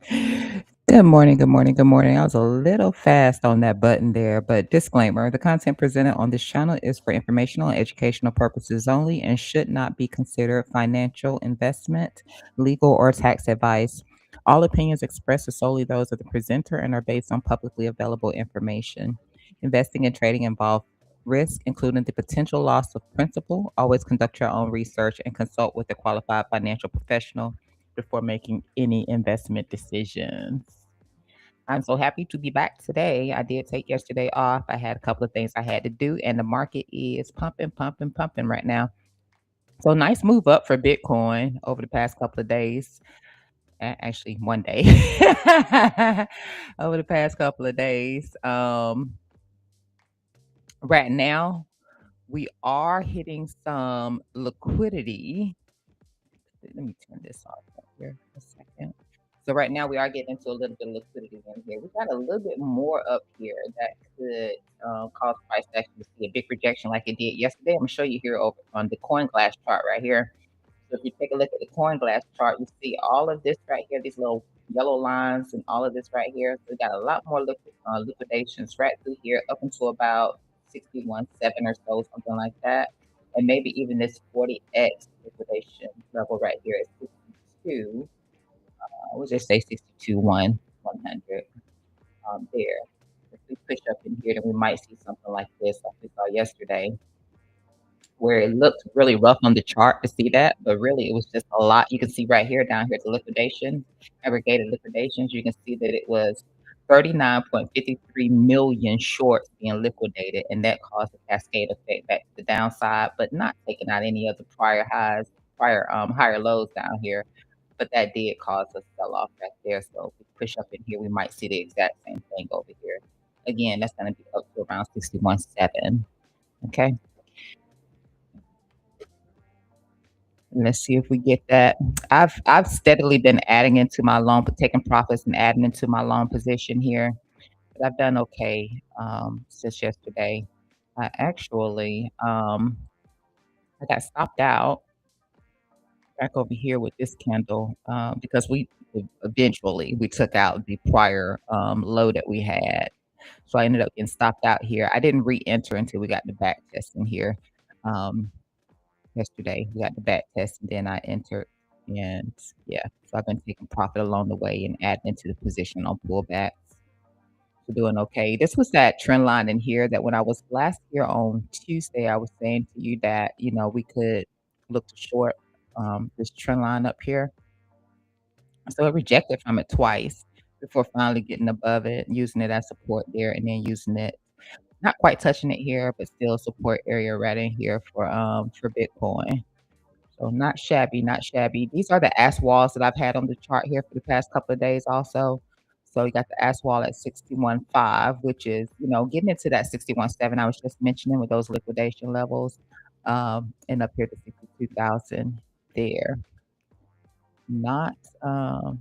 Good morning, good morning, good morning. I was a little fast on that button there, but disclaimer, the content presented on this channel is for informational and educational purposes only and should not be considered financial, investment, legal, or tax advice. All opinions expressed are solely those of the presenter and are based on publicly available information. Investing and trading involve risk, including the potential loss of principal. Always conduct your own research and consult with a qualified financial professional before making any investment decisions. I'm so happy to be back today. I did take yesterday off. I had a couple of things I had to do, and the market is pumping, pumping, pumping right now. So nice move up for Bitcoin over the past couple of days. Actually, one day over the past couple of days. Right now, we are hitting some liquidity. Let me turn this off right here for a second. So right now we are getting into a little bit of liquidity in here. We got a little bit more up here that could cause price action to see a big rejection like it did yesterday. I'm gonna show you here over on the coin glass chart right here. So if you take a look at the coin glass chart, you see all of this right here, these little yellow lines and all of this right here. So we got a lot more liquidations right through here up until about 61.7 or so, something like that. And maybe even this 40x liquidation level right here is 62. We'll just say 62.100 there. If we push up in here, then we might see something like this, like we saw yesterday, where it looked really rough on the chart to see that, but really it was just a lot. You can see right here, down here, the liquidation, aggregated liquidations. You can see that it was 39.53 million shorts being liquidated, and that caused a cascade effect back to the downside, but not taking out any of the prior highs, prior higher lows down here. But that did cause a sell off right there. So if we push up in here, we might see the exact same thing over here. Again, that's going to be up to around 61.7. Okay. Let's see if we get that. I've steadily been adding into my loan, but taking profits and adding into my loan position here. But I've done okay since yesterday. I actually I got stopped out back over here with this candle because we eventually we took out the prior low that we had. So I ended up getting stopped out here. I didn't re-enter until we got the back test in here. Um, Yesterday. We got the back test and then I entered. And yeah, so I've been taking profit along the way and adding into the position on pullbacks. So doing okay. This was that trend line in here that when I was last here on Tuesday, I was saying to you that, we could look to short this trend line up here. So it rejected from it twice before finally getting above it, using it as support there, and then using it, not quite touching it here, but still support area right in here for Bitcoin. So not shabby, not shabby. These are the ask walls that I've had on the chart here for the past couple of days also. So you got the ask wall at 61.5, which is, getting into that 61.7 I was just mentioning with those liquidation levels. And up here to 62,000 there. Not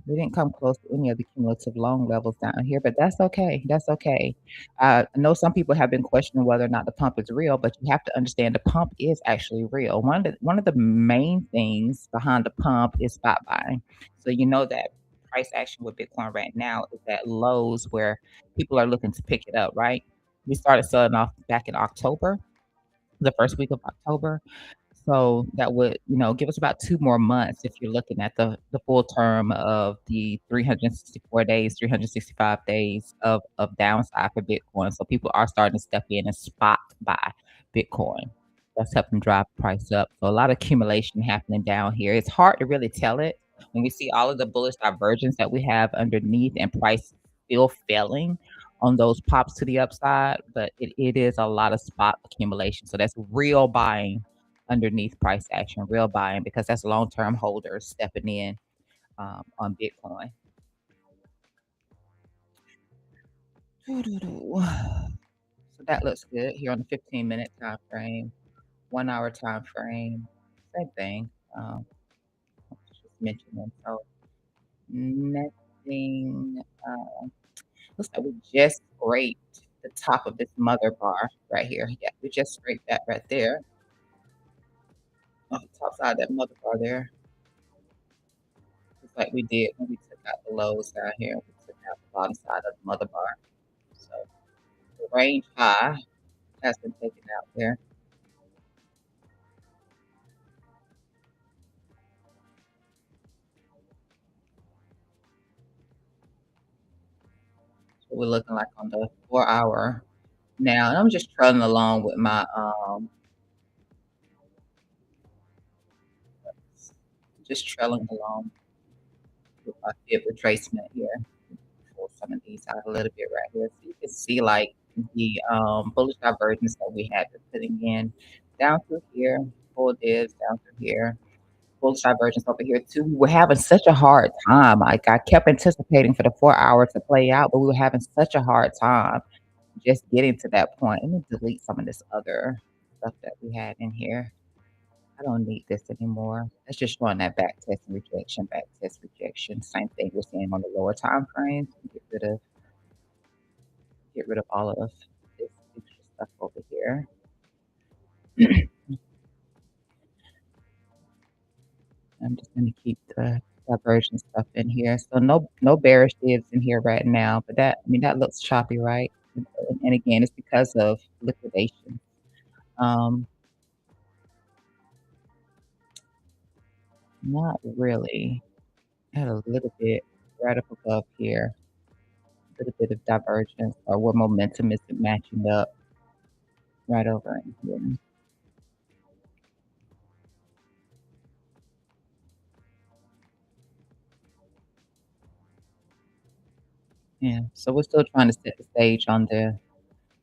we didn't come close to any of the cumulative loan levels down here, but that's okay. That's okay. I know some people have been questioning whether or not the pump is real, but you have to understand the pump is actually real. One of the main things behind the pump is spot buying. So you know that price action with Bitcoin right now is at lows where people are looking to pick it up, right? We started selling off back in October, the first week of October. So that would, give us about 2 more months if you're looking at the full term of the 364 days, 365 days of downside for Bitcoin. So people are starting to step in and spot buy Bitcoin. That's helping drive the price up. So a lot of accumulation happening down here. It's hard to really tell it when we see all of the bullish divergence that we have underneath and price still failing on those pops to the upside, but it is a lot of spot accumulation. So that's real buying underneath price action, real buying, because that's long-term holders stepping in on Bitcoin. So that looks good here on the 15-minute time frame, 1 hour time frame, same thing. Just mentioning. So nothing. Looks like we just scraped the top of this mother bar right here. Yeah, we just scraped that right there on the top side of that mother bar there. like we did when we took out the lows down here. We took out the bottom side of the mother bar. So the range high has been taken out there. So we're looking like on the 4 hour now. And I'm just trailing along with my just trailing along with my fib retracement here. Pull some of these out a little bit right here. So you can see like the bullish divergence that we had been putting in down through here, full divs down through here, bullish divergence over here too. We were having such a hard time. Like I kept anticipating for the 4 hour to play out, but we were having such a hard time just getting to that point. Let me delete some of this other stuff that we had in here. I don't need this anymore. That's just showing that back test rejection. Same thing we're seeing on the lower time frames. Get rid of all of this extra stuff over here. I'm just gonna keep the diversion stuff in here. So no bearish divs in here right now, but that looks choppy, right? And again, it's because of liquidation. Um, Not really. Had a little bit right up above here, a little bit of divergence or where momentum isn't matching up right over in here. Yeah, so we're still trying to set the stage on the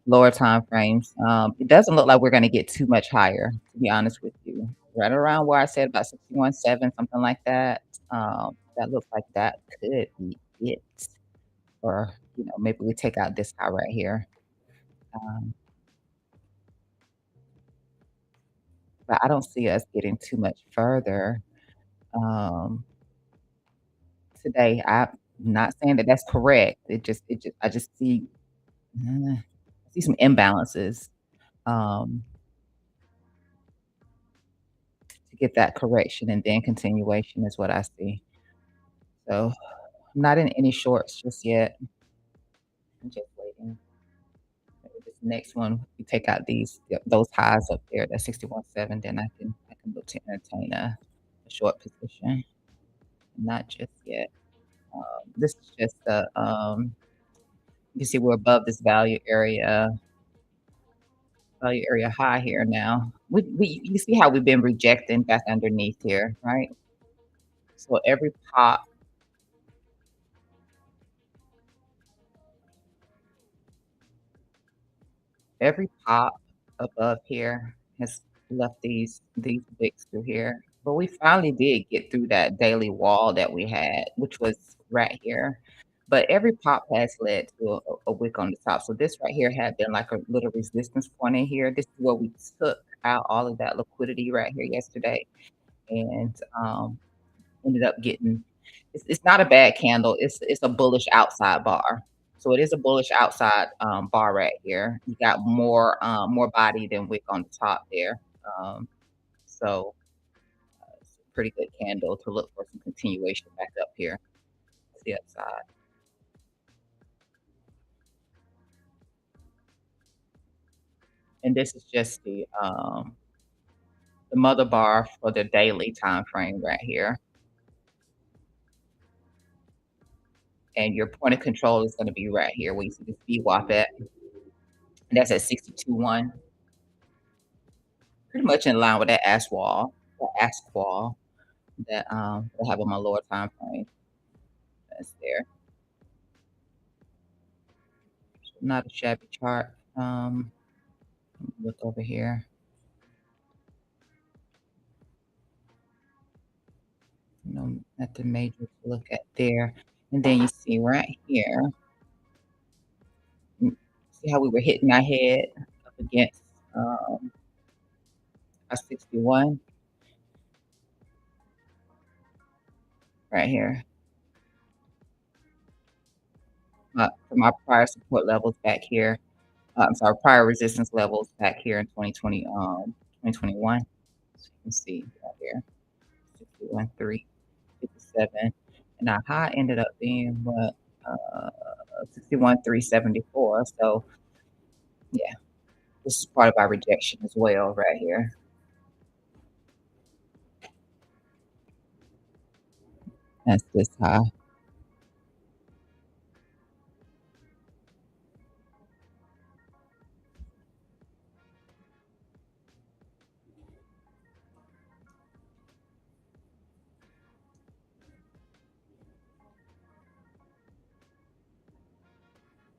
lower time frames. It doesn't look like we're gonna get too much higher, to be honest with you. Right around where I said about 61.7, something like that. That looks like that could be it. Or, maybe we take out this guy right here. Um, but I don't see us getting too much further. Um, Today. I'm not saying that that's correct. I just see some imbalances, um, to get that correction and then continuation is what I see. So, I'm not in any shorts just yet. I'm just waiting. Maybe this next one, we take out those highs up there, that 61.7, then I can look to entertain a short position. Not just yet. This is just you see we're above this value area high here now. We You see how we've been rejecting back underneath here, right? So every pop above here has left these wicks through here. But we finally did get through that daily wall that we had, which was right here. But every pop has led to a wick on the top. So this right here had been like a little resistance point in here. This is where we took out all of that liquidity right here yesterday. And ended up getting it's not a bad candle. It's a bullish outside bar. So it is a bullish outside bar right here. You got more body than wick on the top there. Um, so it's a pretty good candle to look for some continuation back up here to the upside. And this is just the mother bar for the daily time frame right here. And your point of control is going to be right here where you see the VWAP at. And that's at 62.1. Pretty much in line with that ask wall that I have on my lower time frame. That's there. Not a shabby chart. Look over here. Nothing major to look at there. And then you see right here, see how we were hitting our head up against our 61 right here. From our prior support levels back here. I'm sorry, prior resistance levels back here in 2021. So you can see right here, 61.3, 57. and our high ended up being what, 61,374. So yeah, this is part of our rejection as well right here. That's this high.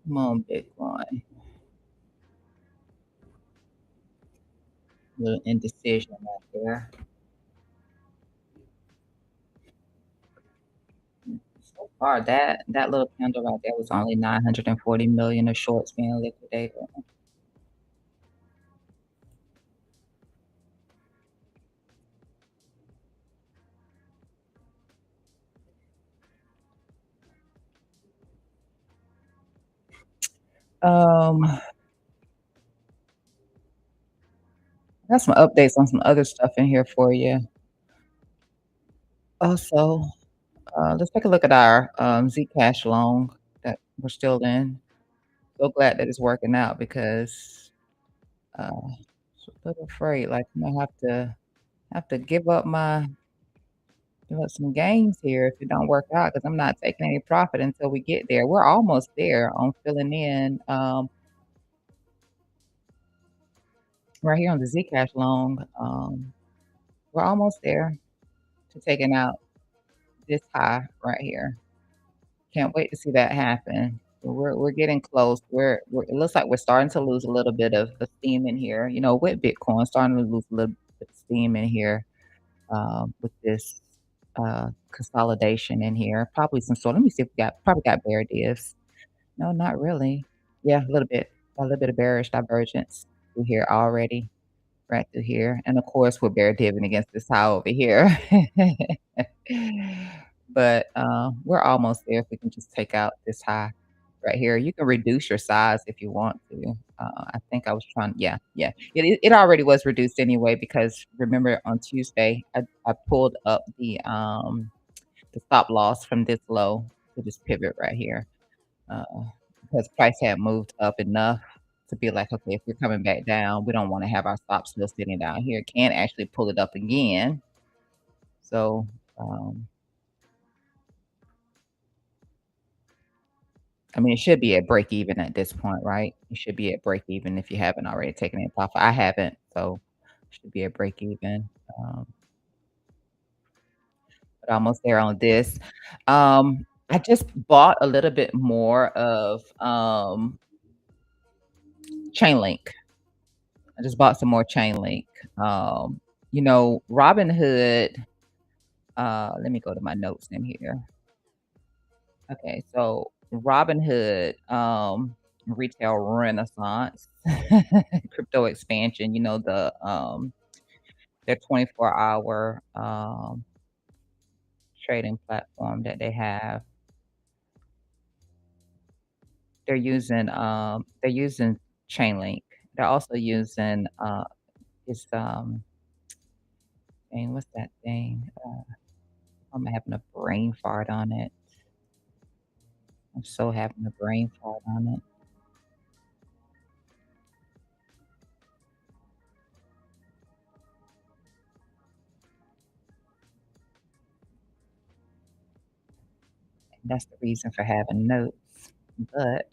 Come on, Bitcoin. Little indecision right there. So far, that little candle right there was only 940 million of shorts being liquidated. I got some updates on some other stuff in here for you. Also, let's take a look at our Zcash loan that we're still in. So glad that it's working out because uh, was a little afraid like I might have to give up some gains here if it don't work out because I'm not taking any profit until we get there. We're almost there on filling in right here on the Zcash loan. We're almost there to taking out this high right here. Can't wait to see that happen. We're getting close. We're it looks like we're starting to lose a little bit of steam in here. You know, with Bitcoin, starting to lose a little bit of steam in here with this consolidation in here. Probably some sort. Let me see if we got probably got bear divs. No, not really. Yeah, a little bit of bearish divergence through here already, right through here. And of course, we're bear diving against this high over here. But, we're almost there if we can just take out this high right here. You can reduce your size if you want to. I think I was trying yeah, yeah. It already was reduced anyway because remember on Tuesday, I pulled up the stop loss from this low to this pivot right here, uh, because price had moved up enough to be like, "Okay, if we're coming back down, we don't wanna have our stop still sitting down here. Can actually pull it up again." So, I mean, it should be at break even at this point, right? It should be at break even if you haven't already taken any profit. I haven't, so should be at break even. Um, but almost there on this. I just bought a little bit more of Chainlink. I just bought some more Chainlink. You know, Robinhood. Let me go to my notes in here. Okay, so Robinhood, retail renaissance, crypto expansion, you know, their 24-hour trading platform that they have. They're using Chainlink. They're also using this thing, what's that thing? I'm having a brain fart on it. I'm so having a brain fart on it. That's the reason for having notes. But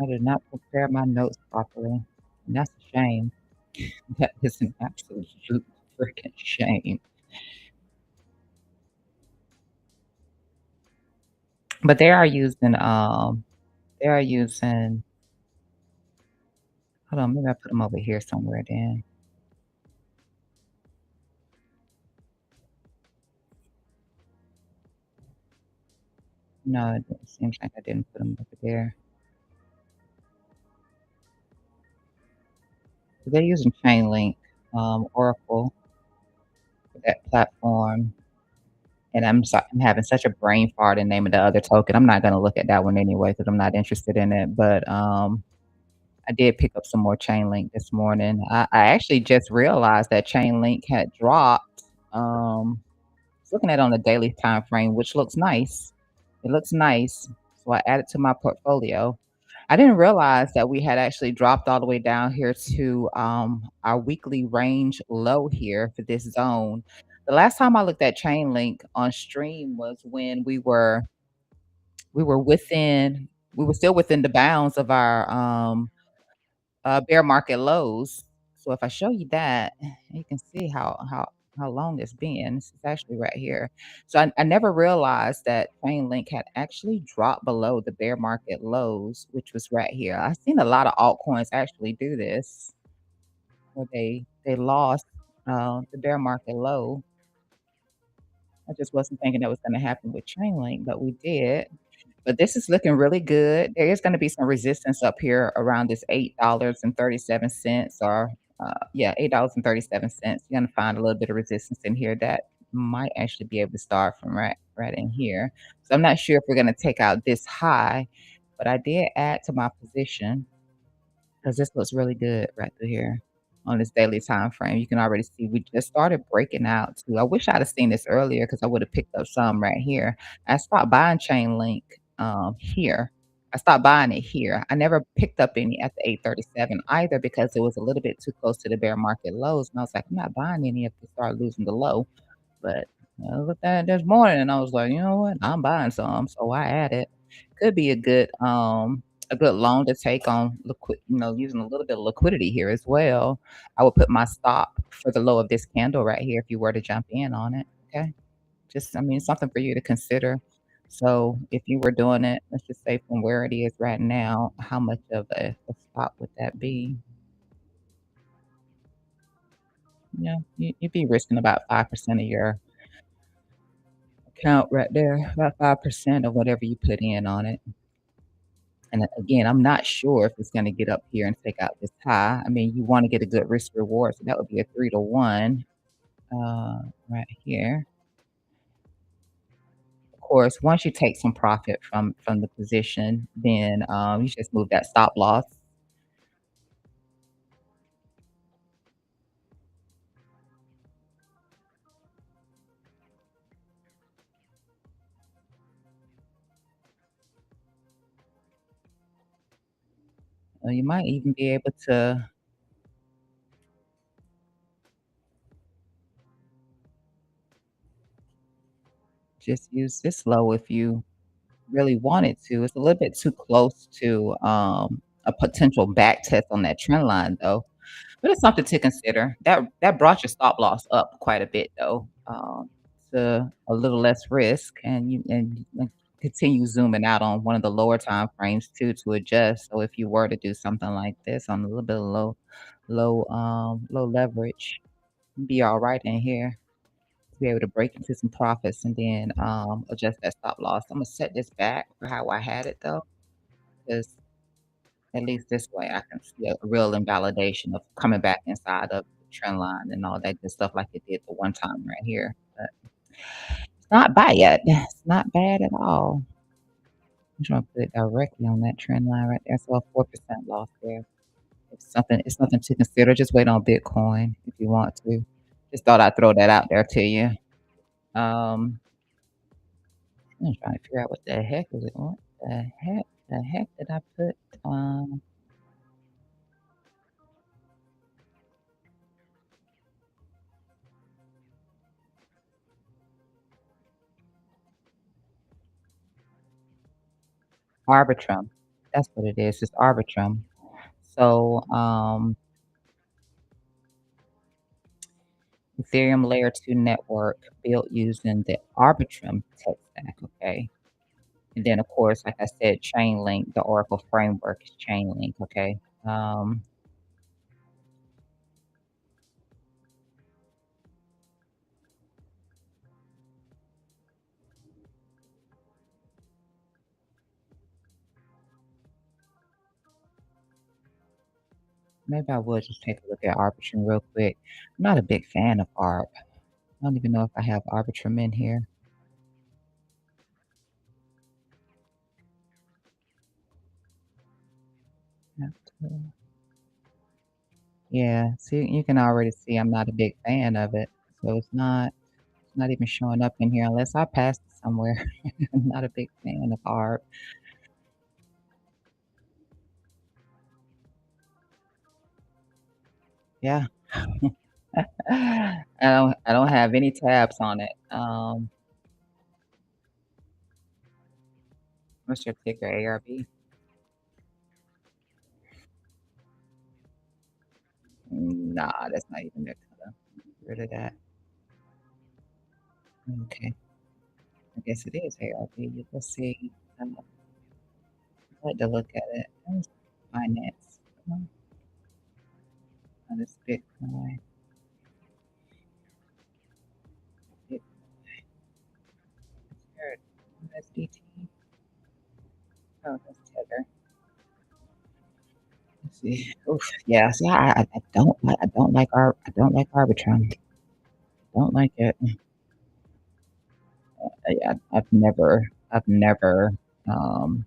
I did not prepare my notes properly. And that's a shame. That is an absolute freaking shame. But they are using hold on, maybe I put them over here somewhere then. No, it seems like I didn't put them over there. So they're using Chainlink, Oracle for that platform. And I'm having such a brain fart in name of the other token. I'm not gonna look at that one anyway because 'cause I'm not interested in it. But, I did pick up some more chain link this morning. I actually just realized that chain link had dropped. Was looking at it on a daily time frame, which looks nice. It looks nice. So I added to my portfolio. I didn't realize that we had actually dropped all the way down here to our weekly range low here for this zone. The last time I looked at chain link on stream was when we were within we were still within the bounds of our bear market lows. So if I show you that, you can see how long it's been. This is actually right here. So I never realized that chain link had actually dropped below the bear market lows, which was right here. I've seen a lot of altcoins actually do this, where they lost the bear market low. I just wasn't thinking that was going to happen with chain link, but we did. But this is looking really good. There is gonna be some resistance up here around this $8.37 or, yeah, $8.37. You're gonna find a little bit of resistance in here that might actually be able to start from right in here. So I'm not sure if we're gonna take out this high, but I did add to my position. 'Cause this looks really good right through here on this daily time frame. You can already see we just started breaking out too. I wish I'd have seen this earlier because I would have picked up some right here. I stopped buying chain link here. I stopped buying it here. I never picked up any at the 837 either because it was a little bit too close to the bear market lows. And I was like, I'm not buying any if they start losing the low. But I looked at it this morning and I was like, "You know what? I'm buying some." So I added. Could be a good loan to take on using a little bit of liquidity here as well. I would put my stop for the low of this candle right here if you were to jump in on it, okay? Just I mean, something for you to consider. So, if you were doing it, let's just say from where it is right now, how much of a stop would that be? Yeah, you'd be risking about 5% of your account right there, about 5% of whatever you put in on it. And again, I'm not sure if it's gonna get up here and take out this high. I mean, you wanna get a good risk reward, so that would be a 3 to 1, right here. Of course, once you take some profit from the position, then, you just move that stop loss. You might even be able to just use this low if you really wanted to. It's a little bit too close to, a potential back test on that trend line, though. But it's something to consider. That brought your stop loss up quite a bit though, to a little less risk, and you continue zooming out on one of the lower time frames too to adjust. So if you were to do something like this on a little bit of low leverage, you'd be all right in here to be able to break into some profits and then, adjust that stop loss. Imma set this back for how I had it though, because at least this way, I can see a real invalidation of coming back inside of the trend line and all that good stuff like it did the one time right here, but it's not bad. It's not bad at all. I'm trying to put it directly on that trend line right there, so a 4% loss there. It's something to consider. Just wait on Bitcoin if you want to. Just thought I'd throw that out there to you. Um, I'm trying to figure out what the heck is it. What the heck did I put? Um, Arbitrum. That's what it is. It's Arbitrum. So, Ethereum Layer 2 network built using the Arbitrum tech stack, okay? And then, of course, like I said, Chainlink, the Oracle framework is Chainlink, okay? Um, Maybe I will just take a look at Arbitrum real quick. I'm not a big fan of Arb. I don't even know if I have Arbitrum in here. Have to yeah, see, you can already see I'm not a big fan of it, so it's not even showing up in here unless I passed it somewhere. I'm not a big fan of ARB. Yeah. I don't have any tabs on it. What's your ticker, ARB? Nah, that's not even their color. Get rid of that. Okay. I guess it is ARB. Let's see. I'd like to look at it. Where's finance? Oh, this Bitcoin. Bit where USDT. Oh, that's Tether. Let's see. Oof. Yeah, see, I don't like Arbitrum. Don't like it. I've never um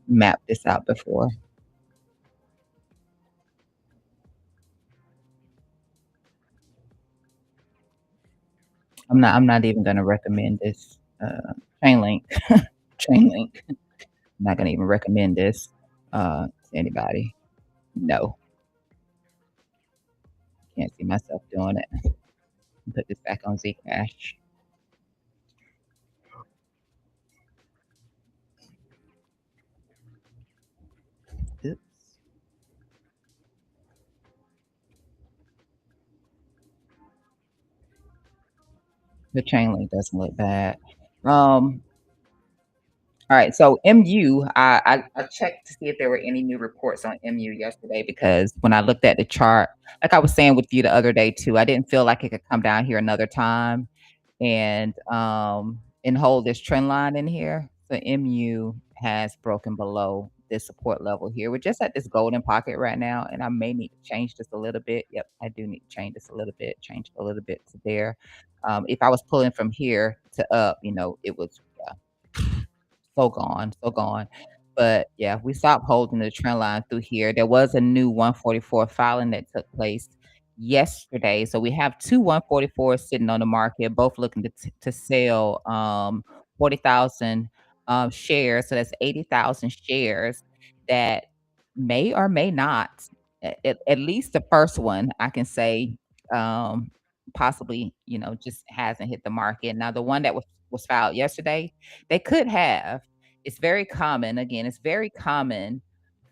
mapped this out before. I'm not even gonna recommend this Chainlink. Chainlink. I'm not gonna even recommend this to anybody. No, can't see myself doing it. Put this back on Zcash. Oops. The Chainlink doesn't look bad. All right, so MU, I checked to see if there were any new reports on MU yesterday because when I looked at the chart, like I was saying with you the other day too, I didn't feel like it could come down here another time and hold this trend line in here. So MU has broken below this support level here. We're just at this golden pocket right now, and I may need to change this a little bit. Yep, I do need to change this a little bit, change it a little bit to there. If I was pulling from here to up, it was yeah, so gone, so gone. But yeah, we stopped holding the trend line through here. There was a new 144 filing that took place yesterday. So we have two 144s sitting on the market, both looking to sell 40,000 shares. So that's 80,000 shares that may or may not, at least the first one, I can say, possibly, just hasn't hit the market. Now, the one that was filed yesterday, they could have. It's very common. Again, it's very common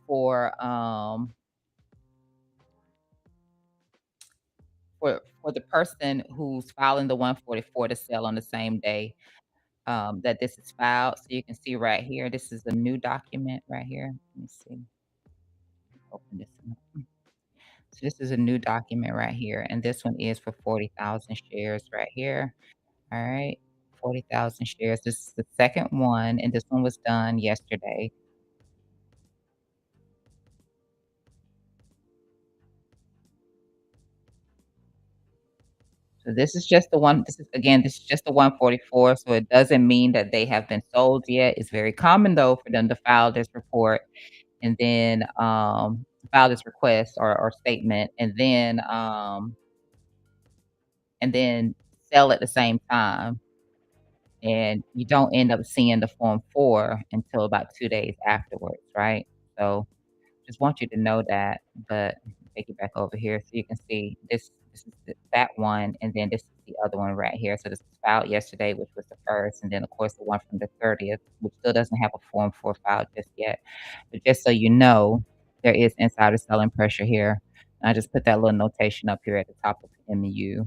for for the person who's filing the 144 to sell on the same day that this is filed. So you can see right here, this is a new document right here. Let me see. Open this up. So this is a new document right here, and this one is for 40,000 shares right here. All right. 40,000 shares. This is the second one, and this one was done yesterday. So this is just the one. This is just the 144. So it doesn't mean that they have been sold yet. It's very common though for them to file this report and then file this request or statement and then sell at the same time. And you don't end up seeing the form 4 until about 2 days afterwards, right? So just want you to know that, but take it back over here so you can see this is that one, and then this is the other one right here. So this was filed yesterday, which was the first, and then of course the one from the 30th, which still doesn't have a form for filed just yet. But just so you know, there is insider selling pressure here. I just put that little notation up here at the top of MU.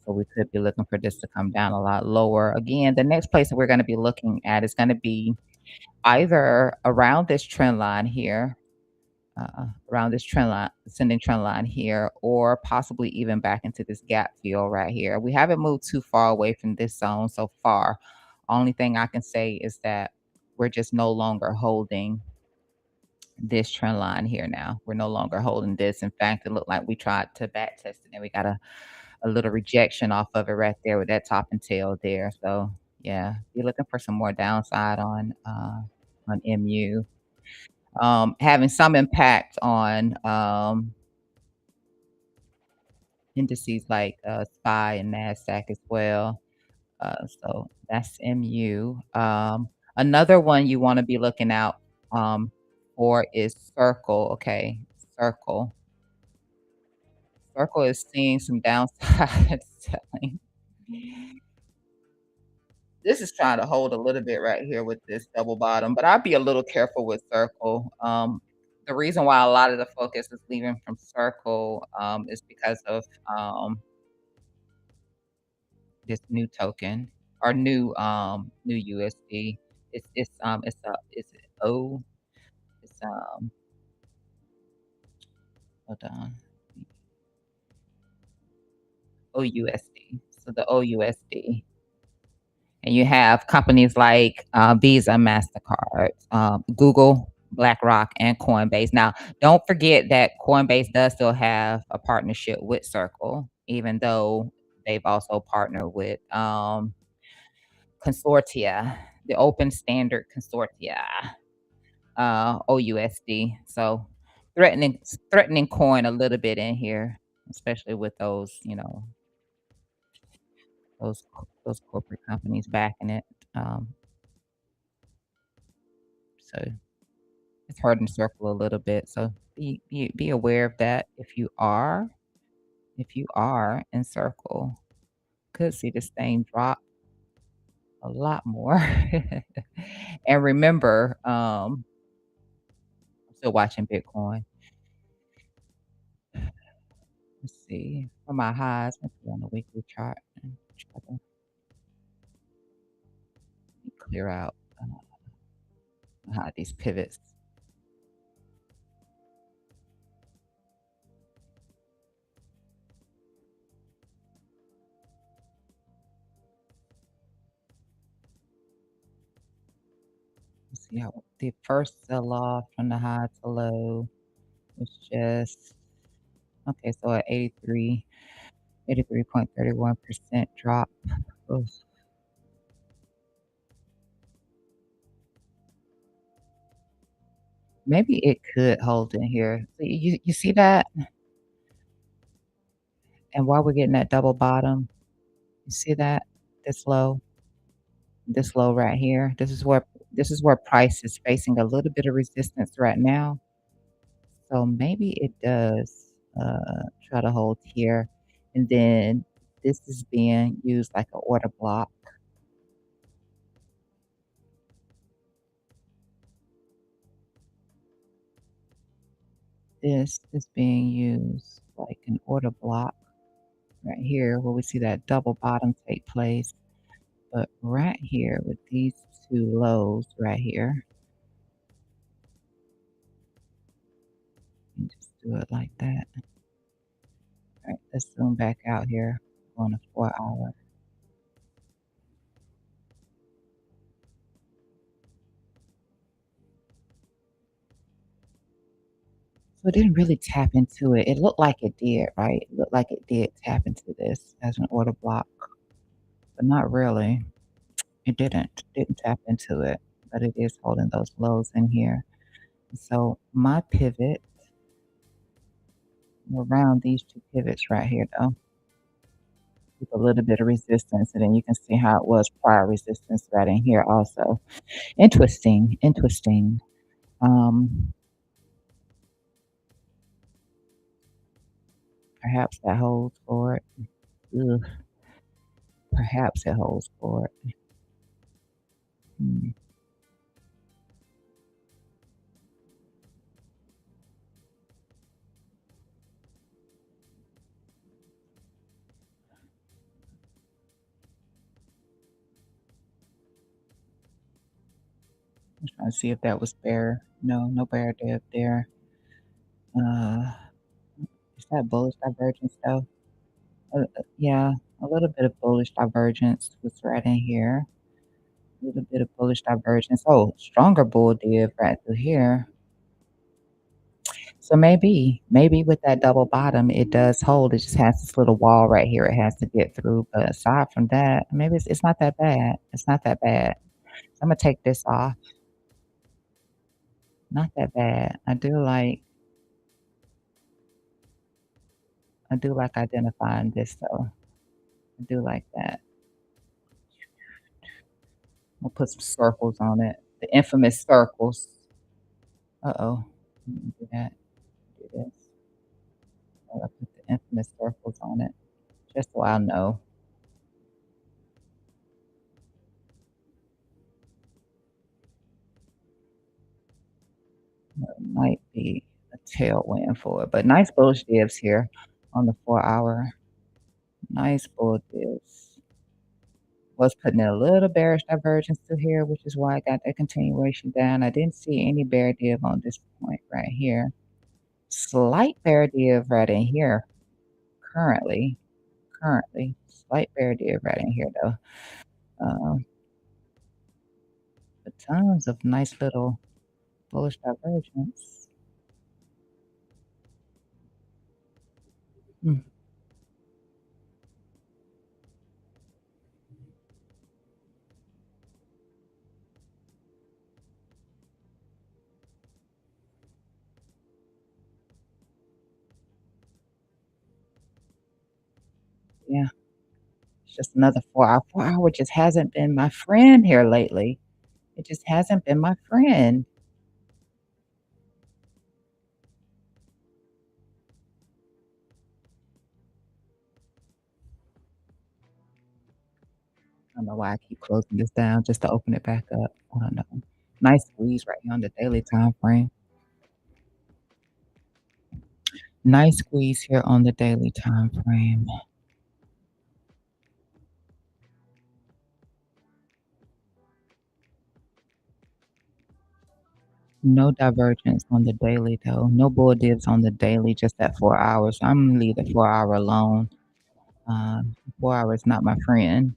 So we could be looking for this to come down a lot lower. Again, the next place that we're going to be looking at is going to be either around this trend line here, around this trend line, ascending trend line here, or possibly even back into this gap fill right here. We haven't moved too far away from this zone so far. Only thing I can say is that we're just no longer holding this trend line here now. We're no longer holding this. In fact, it looked like we tried to back test it and we got a little rejection off of it right there with that top and tail there. So yeah, you're looking for some more downside on MU. having some impact on indices like SPY and NASDAQ as well. So that's MU. Another one you want to be looking out um, for is Circle. Okay, Circle. Circle is seeing some downside selling. This is trying to hold a little bit right here with this double bottom, but I'd be a little careful with Circle. The reason why a lot of the focus is leaving from Circle is because of this new token or new USD. It's O it's hold on OUSD. So the OUSD. And you have companies like Visa, Mastercard, Google, BlackRock, and Coinbase. Now, don't forget that Coinbase does still have a partnership with Circle, even though they've also partnered with Consortia, the Open Standard Consortia, OUSD. So threatening coin a little bit in here, especially with those corporate companies backing it. Um, so it's hurting Circle a little bit. So be aware of that if you are in Circle. Could see this thing drop a lot more. And remember, I'm still watching Bitcoin. Let's see. For my highs, let's go on the weekly chart and try to clear out these pivots. Let's see how the first sell off from the high to low was just okay. So at 83.31% drop. Oof. Maybe it could hold in here. So you see that? And while we're getting that double bottom, you see that? This low, this low right here. This is where price is facing a little bit of resistance right now. So maybe it does try to hold here. And then this is being used like an order block. This is being used like an order block right here where we see that double bottom take place. But right here with these two lows right here, and just do it like that. All right, let's zoom back out here on a 4 hour. So it didn't really tap into it. It looked like it did, right? It looked like it did tap into this as an order block, but not really. It didn't tap into it, but it is holding those lows in here. So my pivot around these two pivots right here, though, with a little bit of resistance, and then you can see how it was prior resistance right in here also. Interesting, interesting. Um, perhaps that holds for it. Ugh, perhaps it holds for it. Hmm. I'm trying to see if that was bear. No, no bear dip there. Uh, is that bullish divergence though? Yeah, a little bit of bullish divergence was right in here. A little bit of bullish divergence. Oh, stronger bull dip right through here. So maybe with that double bottom, it does hold. It just has this little wall right here it has to get through. But aside from that, maybe it's not that bad. It's not that bad. So I'm gonna take this off. Not that bad. I do like identifying this though. I do like that. We'll put some circles on it. The infamous circles. Uh-oh. Let me do that. Do this. I'll put the infamous circles on it. Just so I'll know. It might be a tailwind for it. But nice bullish divs here on the 4 hour. Nice bull divs. Was putting in a little bearish divergence through here, which is why I got that continuation down. I didn't see any bear div on this point right here. Slight bear div right in here currently. Currently. Slight bear div right in here though. Um, but tons of nice little bullish divergence. Hmm, yeah, it's just another 4 hour. 4 hour just hasn't been my friend here lately. It just hasn't been my friend. I don't know why I keep closing this down just to open it back up. I don't know. Nice squeeze right here on the daily time frame. Nice squeeze here on the daily time frame. No divergence on the daily though. No bull dips on the daily, just at 4 hours. I'm gonna leave the 4 hour alone. 4 hour is not my friend.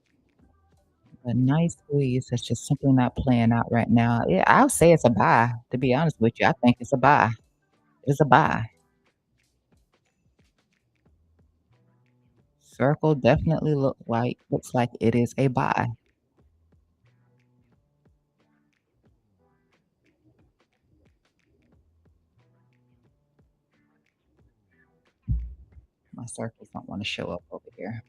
A nice squeeze that's just simply not playing out right now. Yeah, I'll say it's a buy. To be honest with you, I think it's a buy. It's a buy. Circle definitely looks like it is a buy. My circles don't want to show up over here.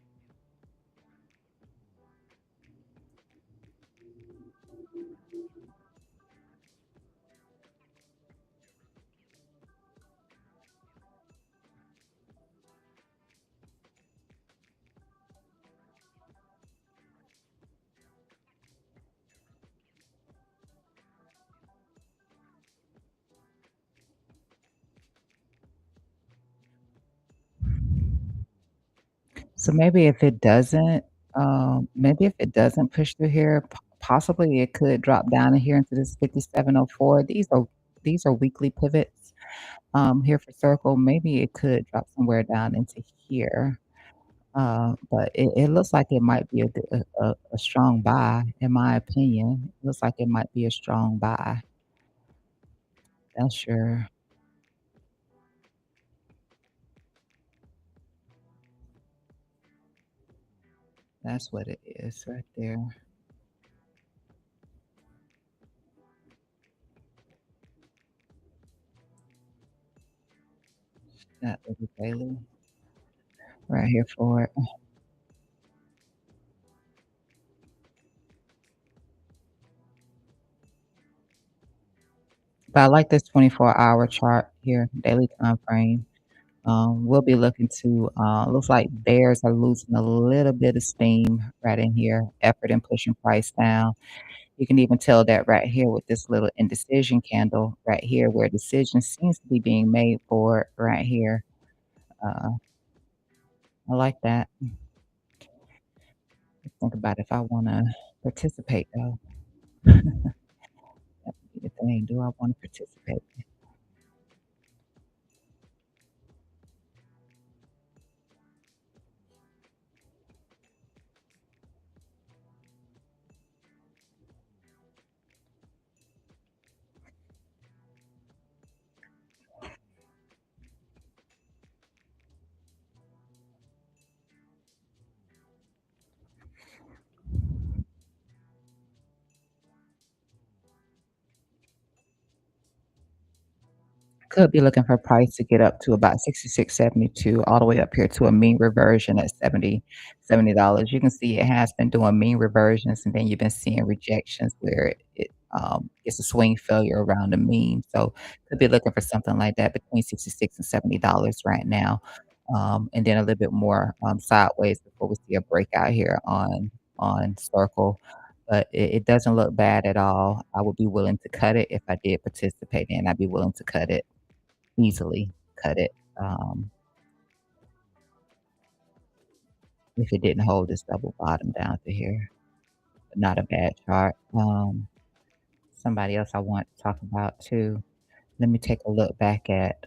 So maybe if it doesn't push through here, possibly it could drop down in here into this 5704. These are weekly pivots here for Circle. Maybe it could drop somewhere down into here. But it looks like it might be a strong buy, in my opinion. It looks like it might be a strong buy. That's your that's what it is right there. That little daily right here for it. But I like this 24-hour chart here, daily time frame. We'll be looking to, looks like bears are losing a little bit of steam right in here, effort in pushing price down. You can even tell that right here with this little indecision candle right here, where decision seems to be being made for it right here. Uh, I like that. Think about if I want to participate though. That would be the thing. Do I want to participate? Could be looking for price to get up to about 66, 72, all the way up here to a mean reversion at $70. You can see it has been doing mean reversions, and then you've been seeing rejections where it's a swing failure around the mean. So could be looking for something like that between 66 and $70 right now. And then a little bit more sideways before we see a breakout here on Circle. But it doesn't look bad at all. I would be willing to cut it if I did participate in. I'd be willing to cut it. Easily cut it, if it didn't hold this double bottom down to here. Not a bad chart. Somebody else I want to talk about too. Let me take a look back at,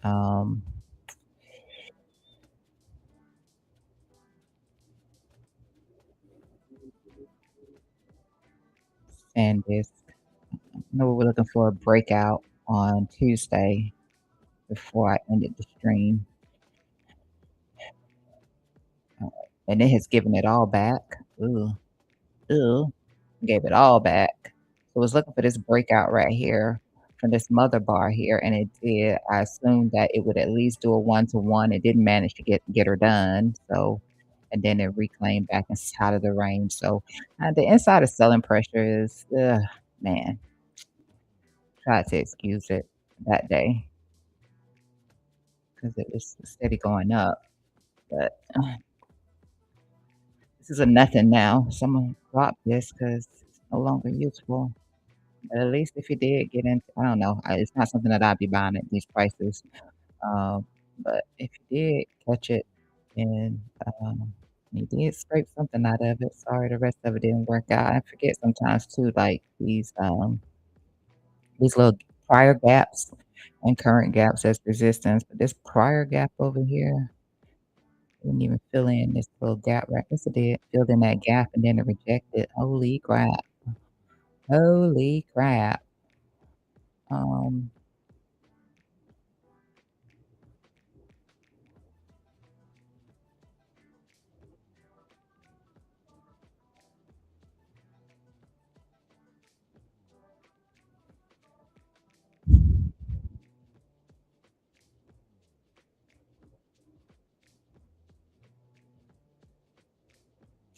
SanDisk. I know we were looking for a breakout on Tuesday before I ended the stream, uh, and it has given it all back. Ooh, ooh, gave it all back. So I was looking for this breakout right here from this mother bar here, and it did. I assumed that it would at least do a one-to-one. It didn't manage to get her done, so and then it reclaimed back inside of the range. So, the inside of selling pressure is, man, tried to excuse it that day because it was steady going up, but this is a nothing now. So Imma drop this because it's no longer useful. But at least if you did get into I don't know, it's not something that I'd be buying at these prices, but if you did catch it and, you did scrape something out of it, sorry the rest of it didn't work out. I forget sometimes too, like, these little prior gaps and current gaps as resistance, but this prior gap over here didn't even fill in this little gap right yes, it did, filled in that gap and then it rejected. Holy crap. Holy crap. Um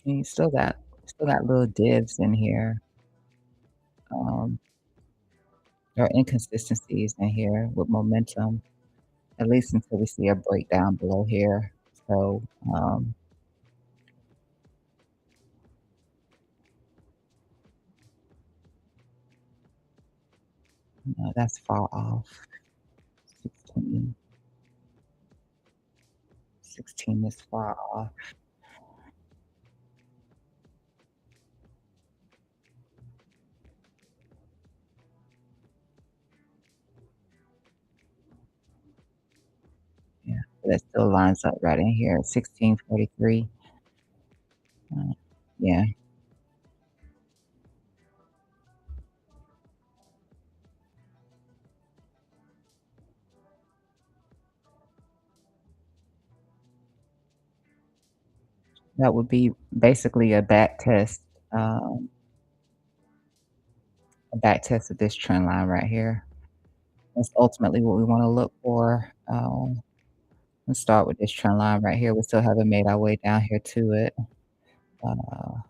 And you still got little divs in here, um, or inconsistencies in here with momentum, at least until we see a breakdown below here. So, no, that's far off. 16, 16 is far off. Yeah, that still lines up right in here at 1643. Uh, yeah, that would be basically um, a back test of this trend line right here. That's ultimately what we wanna look for. Let's start with this trend line right here. We still haven't made our way down here to it. Uh,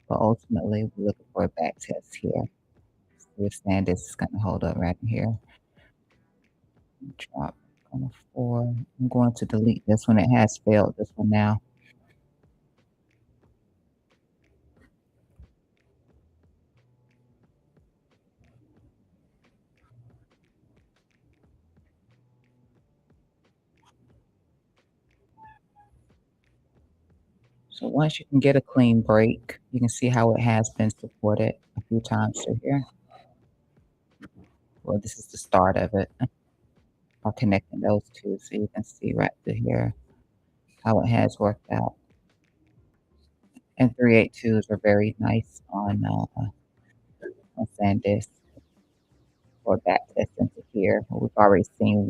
but ultimately, we're looking for a back test here. Withstand this is gonna hold up right here. Drop on a 4. I'm going to delete this one. It has failed this one now. So once you can get a clean break, you can see how it has been supported a few times through here. Well, this is the start of it. By connecting those two so you can see right through here how it has worked out. And 382s are very nice on SanDisk or back test into here. We've already seen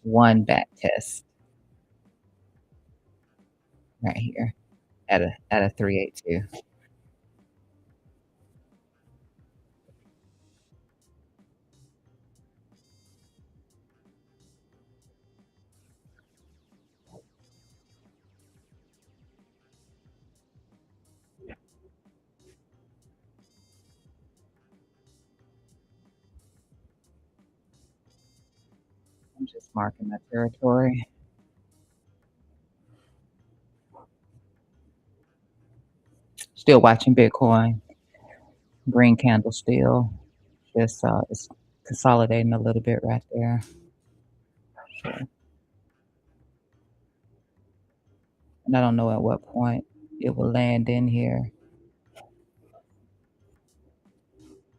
one back test right here at a 382. I'm just marking my territory. Still watching Bitcoin. Green candle still. Just it's consolidating a little bit right there. Sure. And I don't know at what point it will land in here,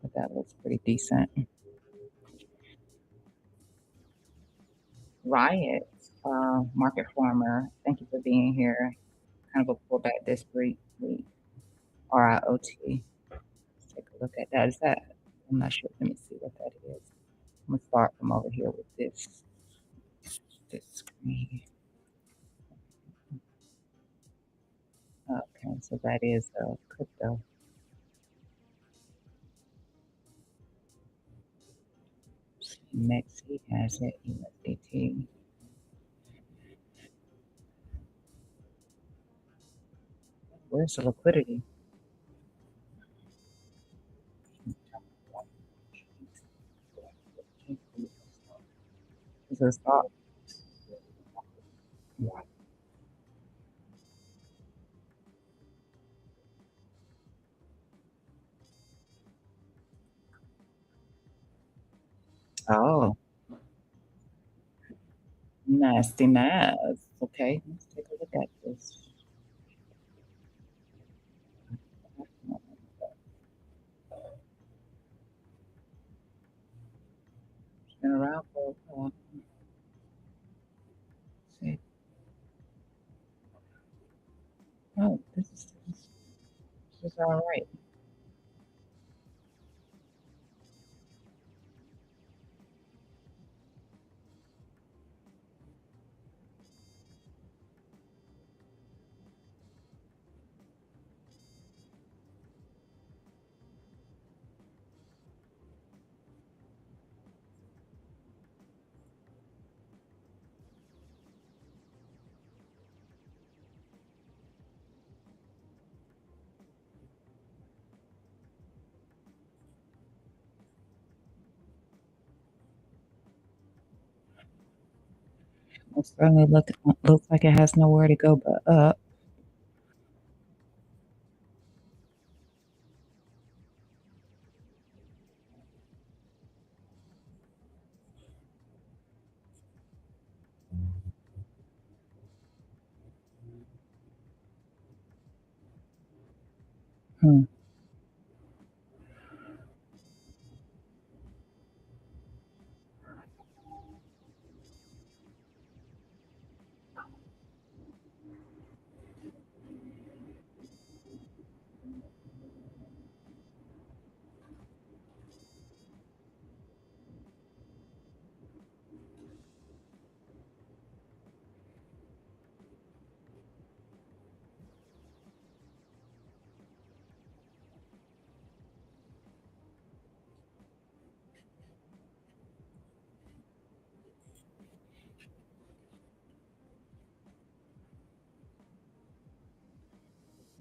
but that looks pretty decent. Riot, market farmer. Thank you for being here. Kind of a pullback this week. RIOT. Let's take a look at that. Is that? I'm not sure. Let me see what that is. I'm gonna start from over here with this screen. Okay, so that is crypto. Next, he has it USDT. Where's the liquidity? Is it a stock? Oh, nasty nas. Okay, let's take a look at this. It's been around for a while. See. Oh, this is all right. It certainly looks like it has nowhere to go but up. Hmm.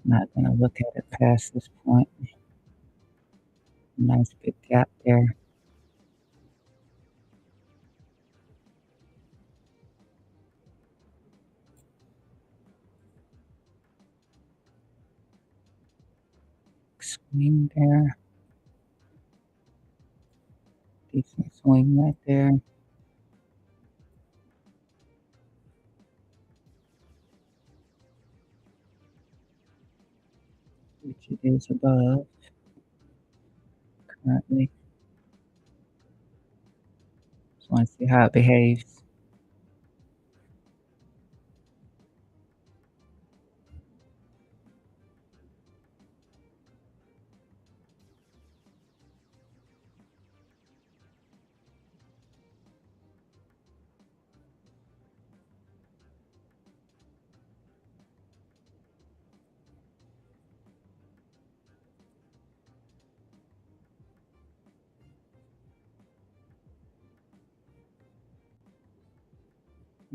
Not gonna look at it past this point. Nice big gap there. Swing there. Decent swing right there, which it is above currently. Just want to see how it behaves.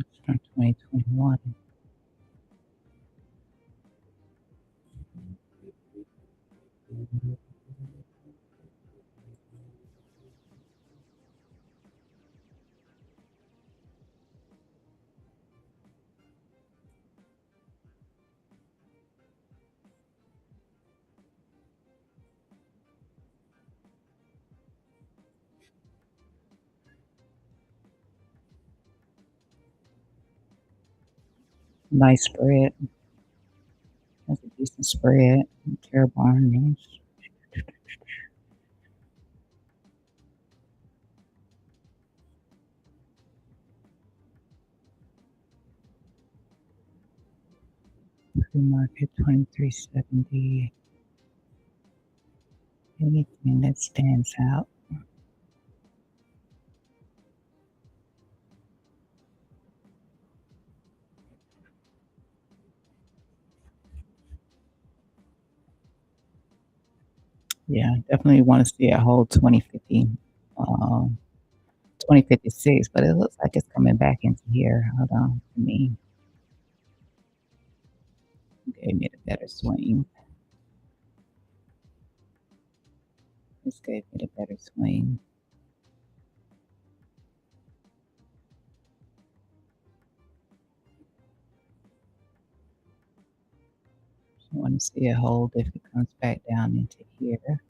It's from 2021. Nice spread. That's a decent spread. Terrible earnings. Pre-market 2370. Anything that stands out. Yeah, definitely want to see a whole 2050, um, 2056, but it looks like it's coming back into here. Hold on, for me, gave me the better swing. This gave me the better swing. I want to see a hold if it comes back down into here.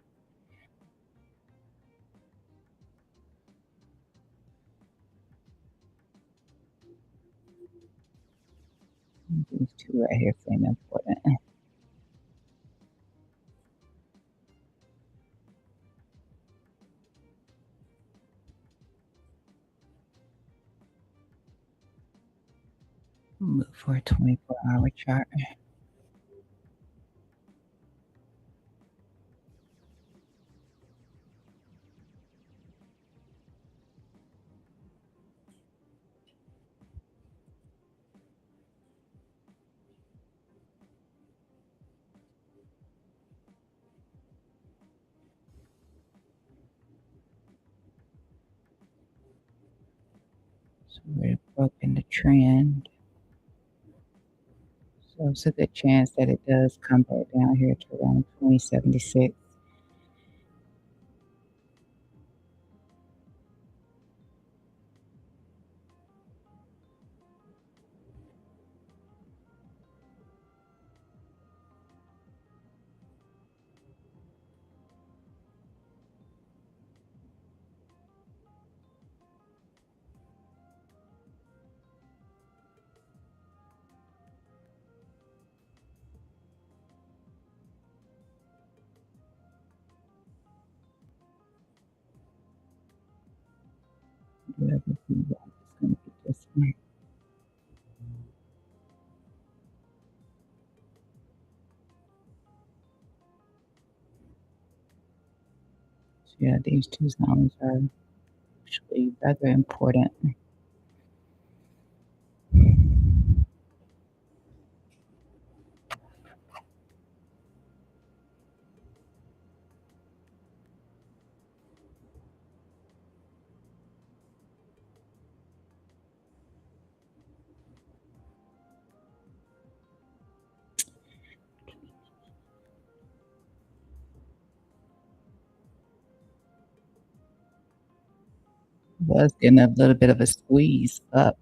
These two right here seem important. Move for a 24-hour chart. So we're broken the trend. So it's a good chance that it does come back down here to around 2076. Whatever we want, it's going to be this one. So yeah, these two zones are actually rather important. Was getting a little bit of a squeeze up.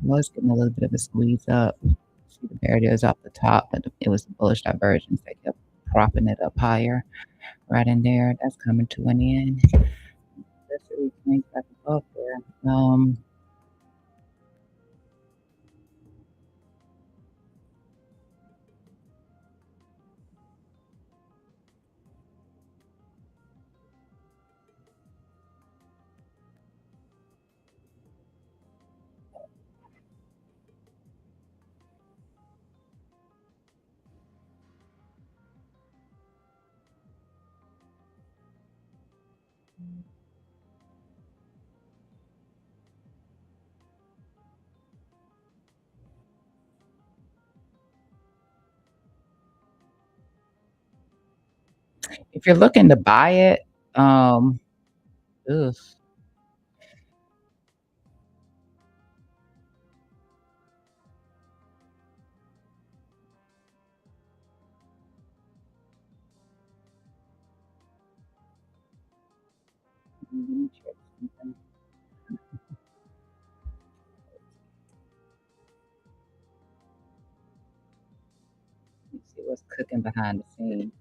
Was getting a little bit of a squeeze up. See the barriers off the top, but it was the bullish divergence that kept propping it up higher. Right in there, that's coming to an end. That's really things back above there. If you're looking to buy it, ugh, let me check something. Let me see what's cooking behind the scenes.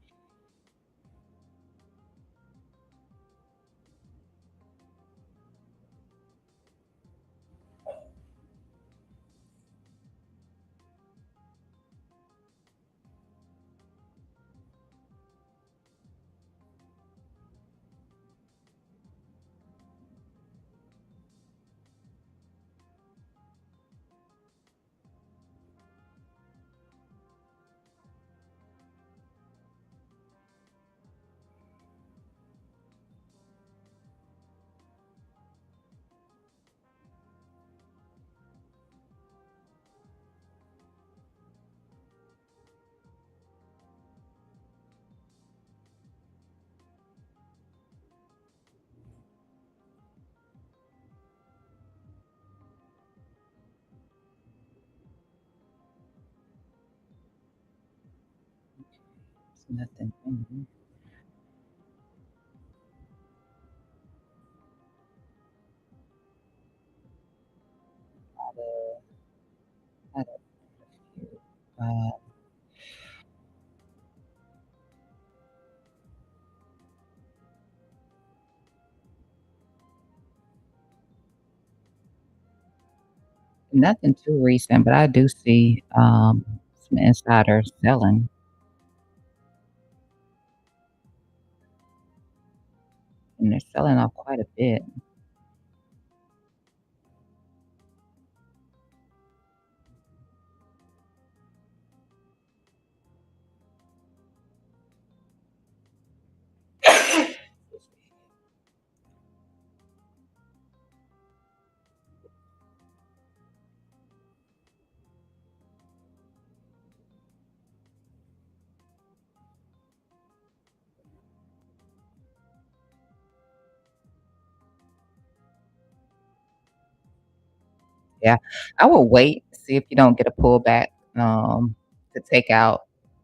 Nothing. Mhm. Had a few. Nothing too recent, but I do see, some insiders selling, and they're selling off quite a bit. Yeah, I will wait, see if you don't get a pullback, to take out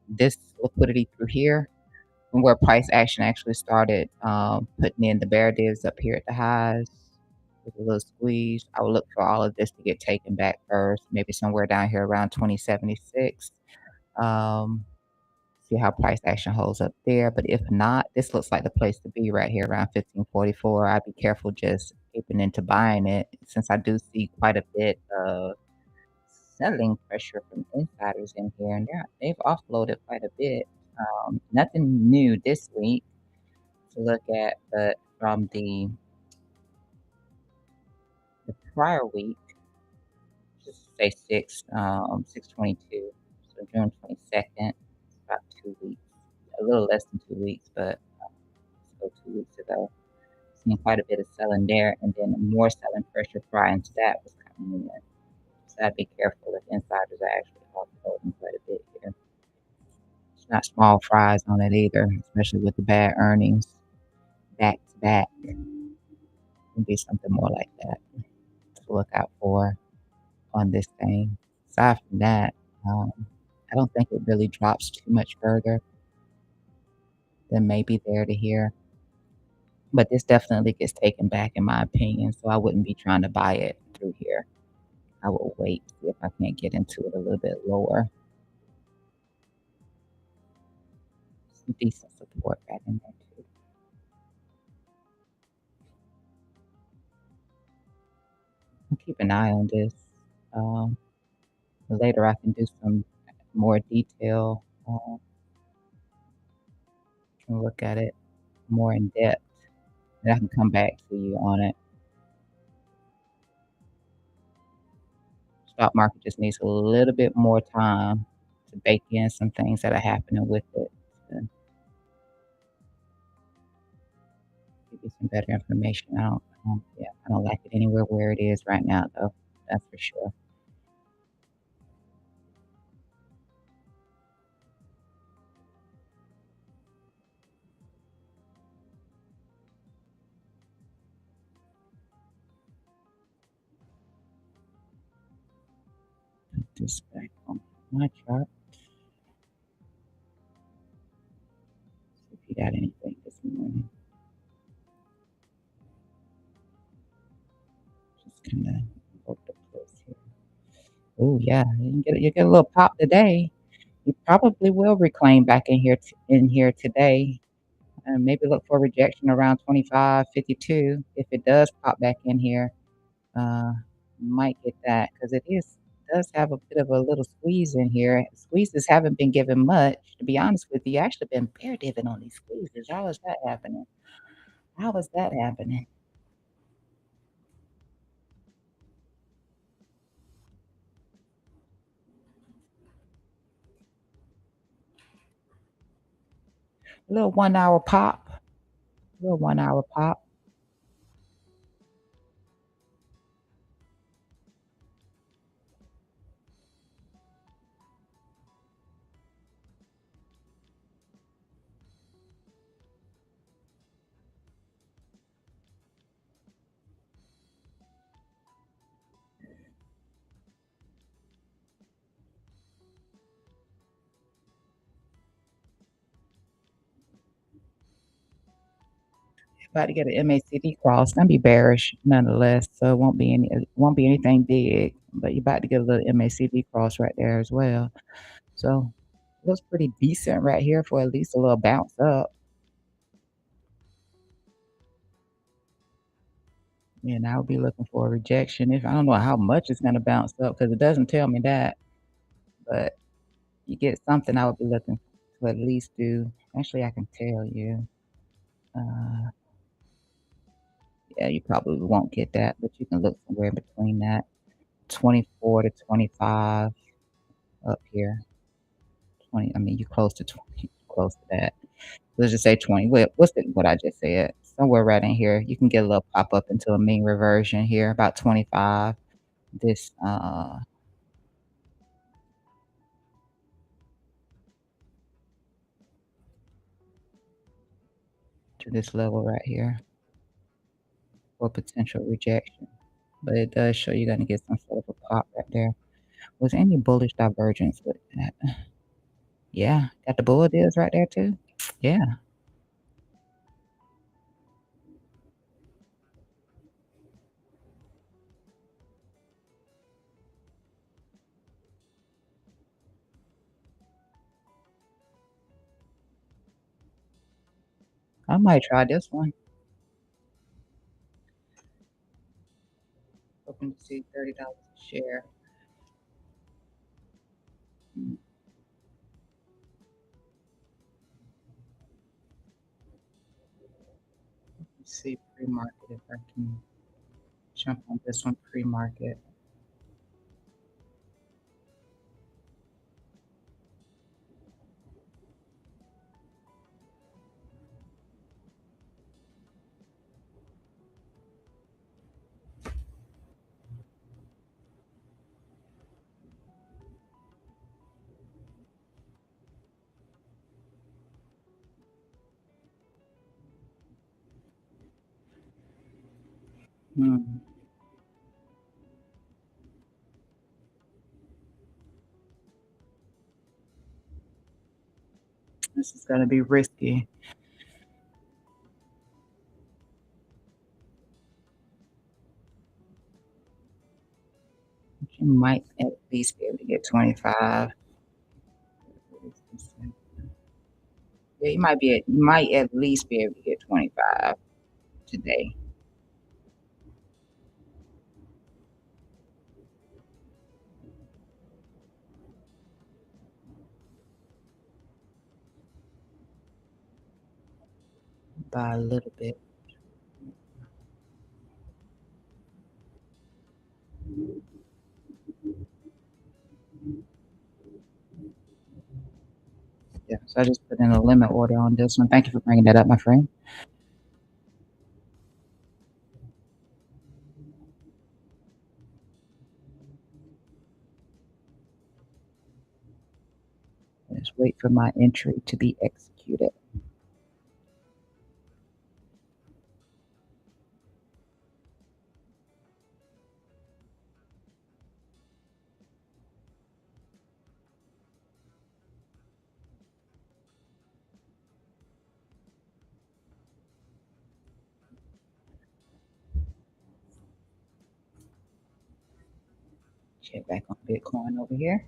this liquidity through here, from where price action actually started, putting in the bear divs up here at the highs with a little squeeze. I would look for all of this to get taken back first, maybe somewhere down here around 2076. Um, See how price action holds up there, but if not, this looks like the place to be right here around 1544. I'd be careful just dipping into buying it since I do see quite a bit of selling pressure from insiders in here, and they've offloaded quite a bit. Nothing new this week to look at, but from the prior week, just say 6/22, so June 22nd, about 2 weeks, a little less than 2 weeks, but so 2 weeks ago. Seen quite a bit of selling there, and then more selling pressure prior to that was coming in. So I'd be careful if insiders are actually offloading quite a bit here. It's not small fries on it either, especially with the bad earnings back to back. It'd be something more like that to look out for on this thing. Aside from that, um, I don't think it really drops too much further than maybe there to here. But this definitely gets taken back in my opinion, so I wouldn't be trying to buy it through here. I will wait, see if I can't get into it a little bit lower. Some decent support back in there too. I'll keep an eye on this. Um, Later I can do some more detail, and look at it more in depth, and I can come back to you on it. Stock market just needs a little bit more time to bake in some things that are happening with it to give you some better information. Yeah, I don't like it anywhere where it is right now though. That's for sure. Put this back on my chart. See if you got anything this morning. Just kinda look the place here. Oh yeah, you get a little pop today. You probably will reclaim back in here today. Maybe look for rejection around 25.52. If it does pop back in here, uh, you might get that because does have a bit of a little squeeze in here. Squeezes haven't been given much, to be honest with you. Actually been bear dipping on these squeezes. How is that happening? How is that happening? A little 1 hour pop. A little 1 hour pop. About to get an MACD cross, gonna be bearish nonetheless, so it won't be anything big, but you're about to get a little MACD cross right there as well. So, looks pretty decent right here for at least a little bounce up. And I'll be looking for a rejection if I don't know how much it's gonna bounce up because it doesn't tell me that, but you get something I would be looking to at least do. Actually, I can tell you. Uh, yeah, you probably won't get that, but you can look somewhere in between that. 24 to 25 up here. 20, I mean, you're close to 20, close to that. Let's just say 20. What I just said? Somewhere right in here. You can get a little pop up into a mean reversion here, about 25. This to this level right here for potential rejection. But it does show you're gonna get some sort of a pop right there. Was there any bullish divergence with that? Yeah, got the bull deals right there too. Yeah, I might try this one. Hoping to see $30 a share. Mm, let's see pre-market if I can jump on this one pre-market. Hmm, this is gonna be risky. You might at least be able to get 25. Yeah, you might at least be able to get 25 today by a little bit. Yeah, so I just put in a limit order on this one. Thank you for bringing that up, my friend. Just wait for my entry to be executed. Check back on Bitcoin over here.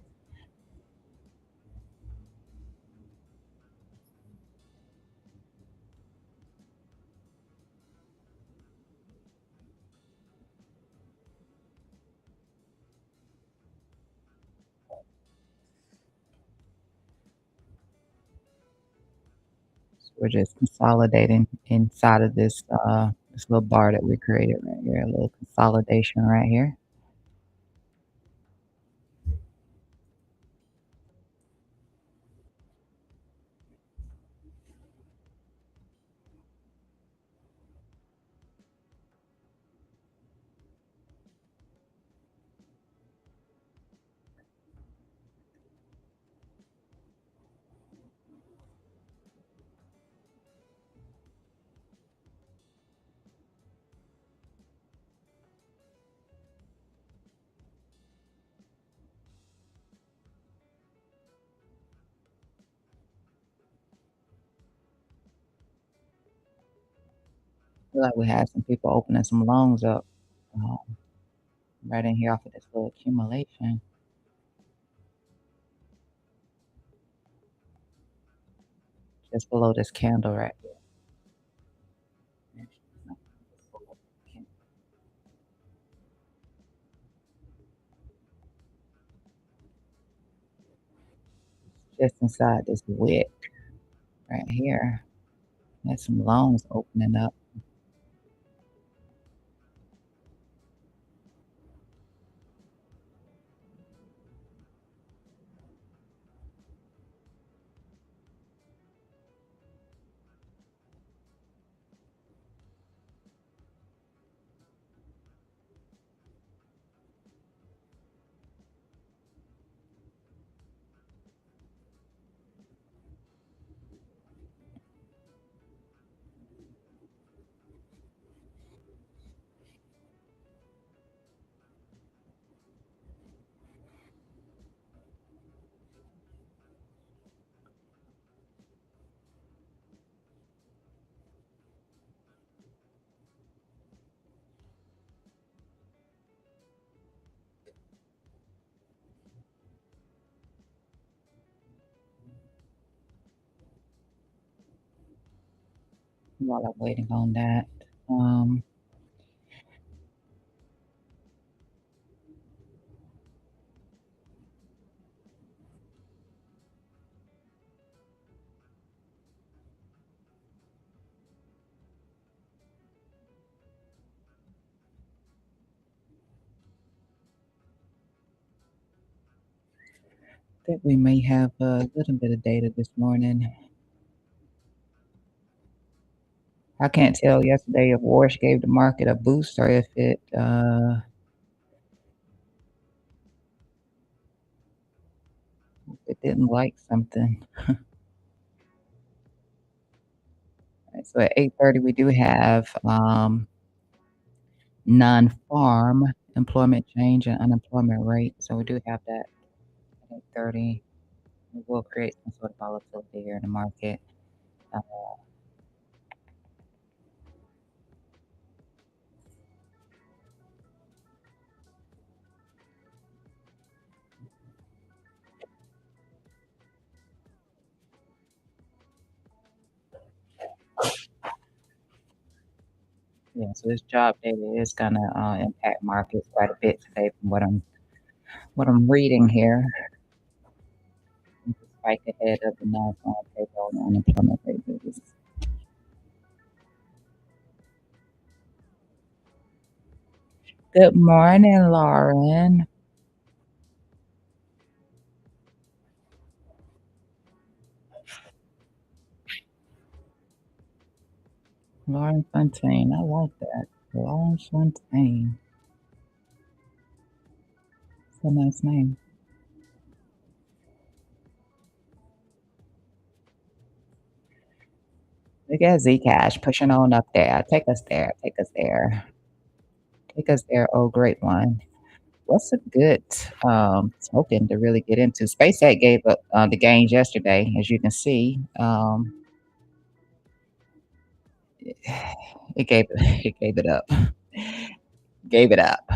So we're just consolidating inside of this little bar that we created right here. A little consolidation right here. feel like we had some people opening some loans up, um, right in here off of this little accumulation, just below this candle right here. Just inside this wick right here. There's some loans opening up. While I'm waiting on that, um, think we may have a little bit of data this morning. I can't tell yesterday if Warsh gave the market a boost or if it didn't like something. Right, so at 8:30, we do have non-farm employment change and unemployment rate. So we do have that at 8:30. It will create some sort of volatility here in the market. Uh, yeah, so this job data is gonna impact markets quite a bit today from what I'm reading here. The spike ahead of the non-farm payroll and unemployment rate is. Good morning, Lauren. Lauren Fontaine. I like that. Lauren Fontaine. It's a nice name. Look at Zcash pushing on up there. Take us there. Take us there. Take us there. Oh, great one. What's a good token to really get into? SpaceX gave up the gains yesterday, as you can see. It gave it up. Gave it up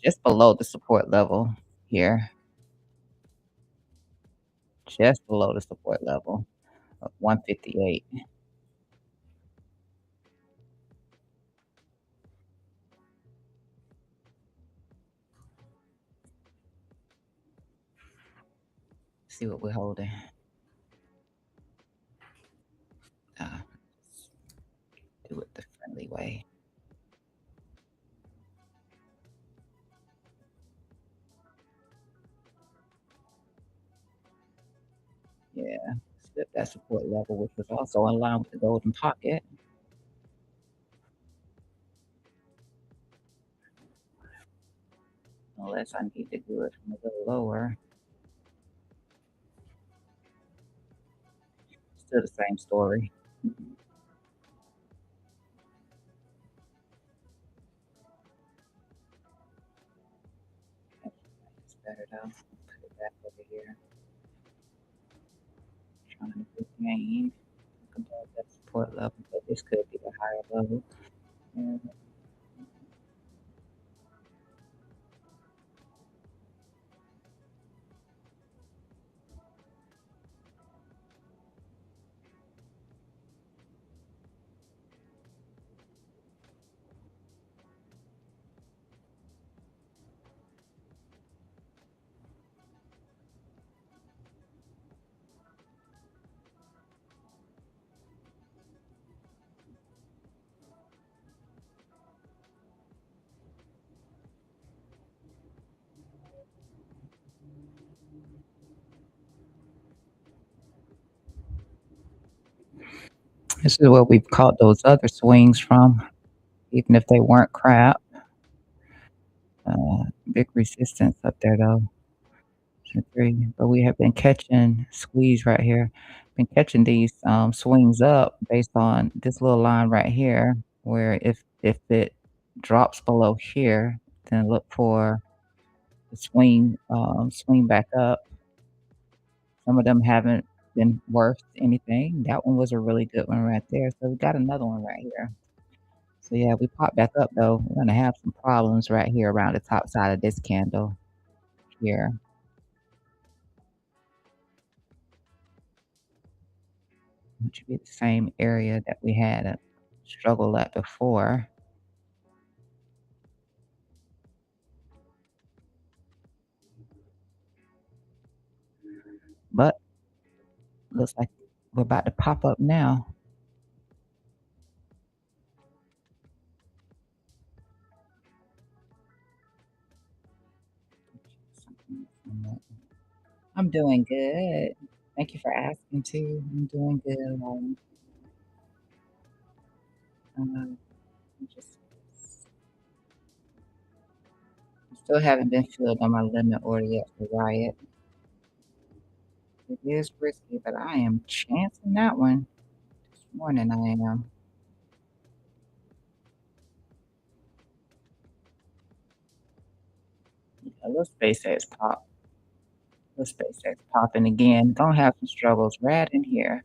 just below the support level here, just below the support level of 158. See what we're holding. Uh, do it the friendly way. Yeah, slip that support level, which was also in line with the golden pocket. Unless I need to do it from a little lower. Still the same story. It's better though. Put it back over here. Trying to gain above that support level, but this could be the higher level. Yeah. This is where we've caught those other swings from, even if they weren't crap. Big resistance up there though. 3, but we have been catching squeeze right here. Been catching these, swings up based on this little line right here, where if it drops below here, then look for the swing back up. Some of them haven't been worth anything. That one was a really good one right there, so we got another one right here. So, yeah, we pop back up, though, we're gonna have some problems right here around the top side of this candle here, which would be the same area that we had a struggle at before. But looks like we're about to pop up now. I'm doing good. Thank you for asking too. I'm doing good. Just still haven't been filled on my limit order yet for Riot. It is risky, but I am chancing that one. This morning I am. A little SpaceX pop. Little SpaceX popping again. Gonna have some struggles right in here.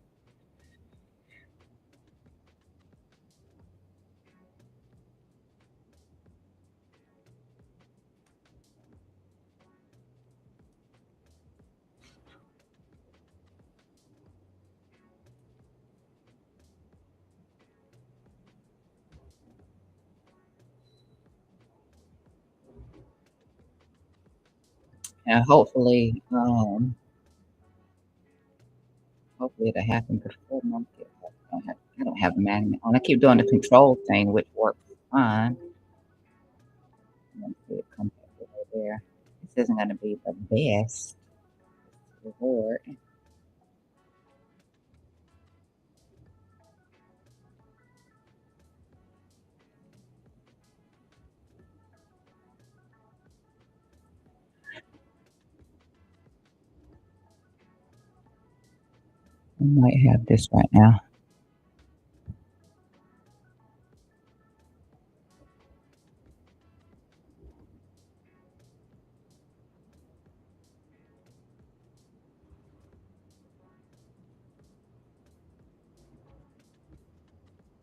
And hopefully it'll happen before market. I don't have a magnet on. I keep doing the control thing, which works fine. Let's see it come back over there. This isn't gonna be the best reward. I might have this right now.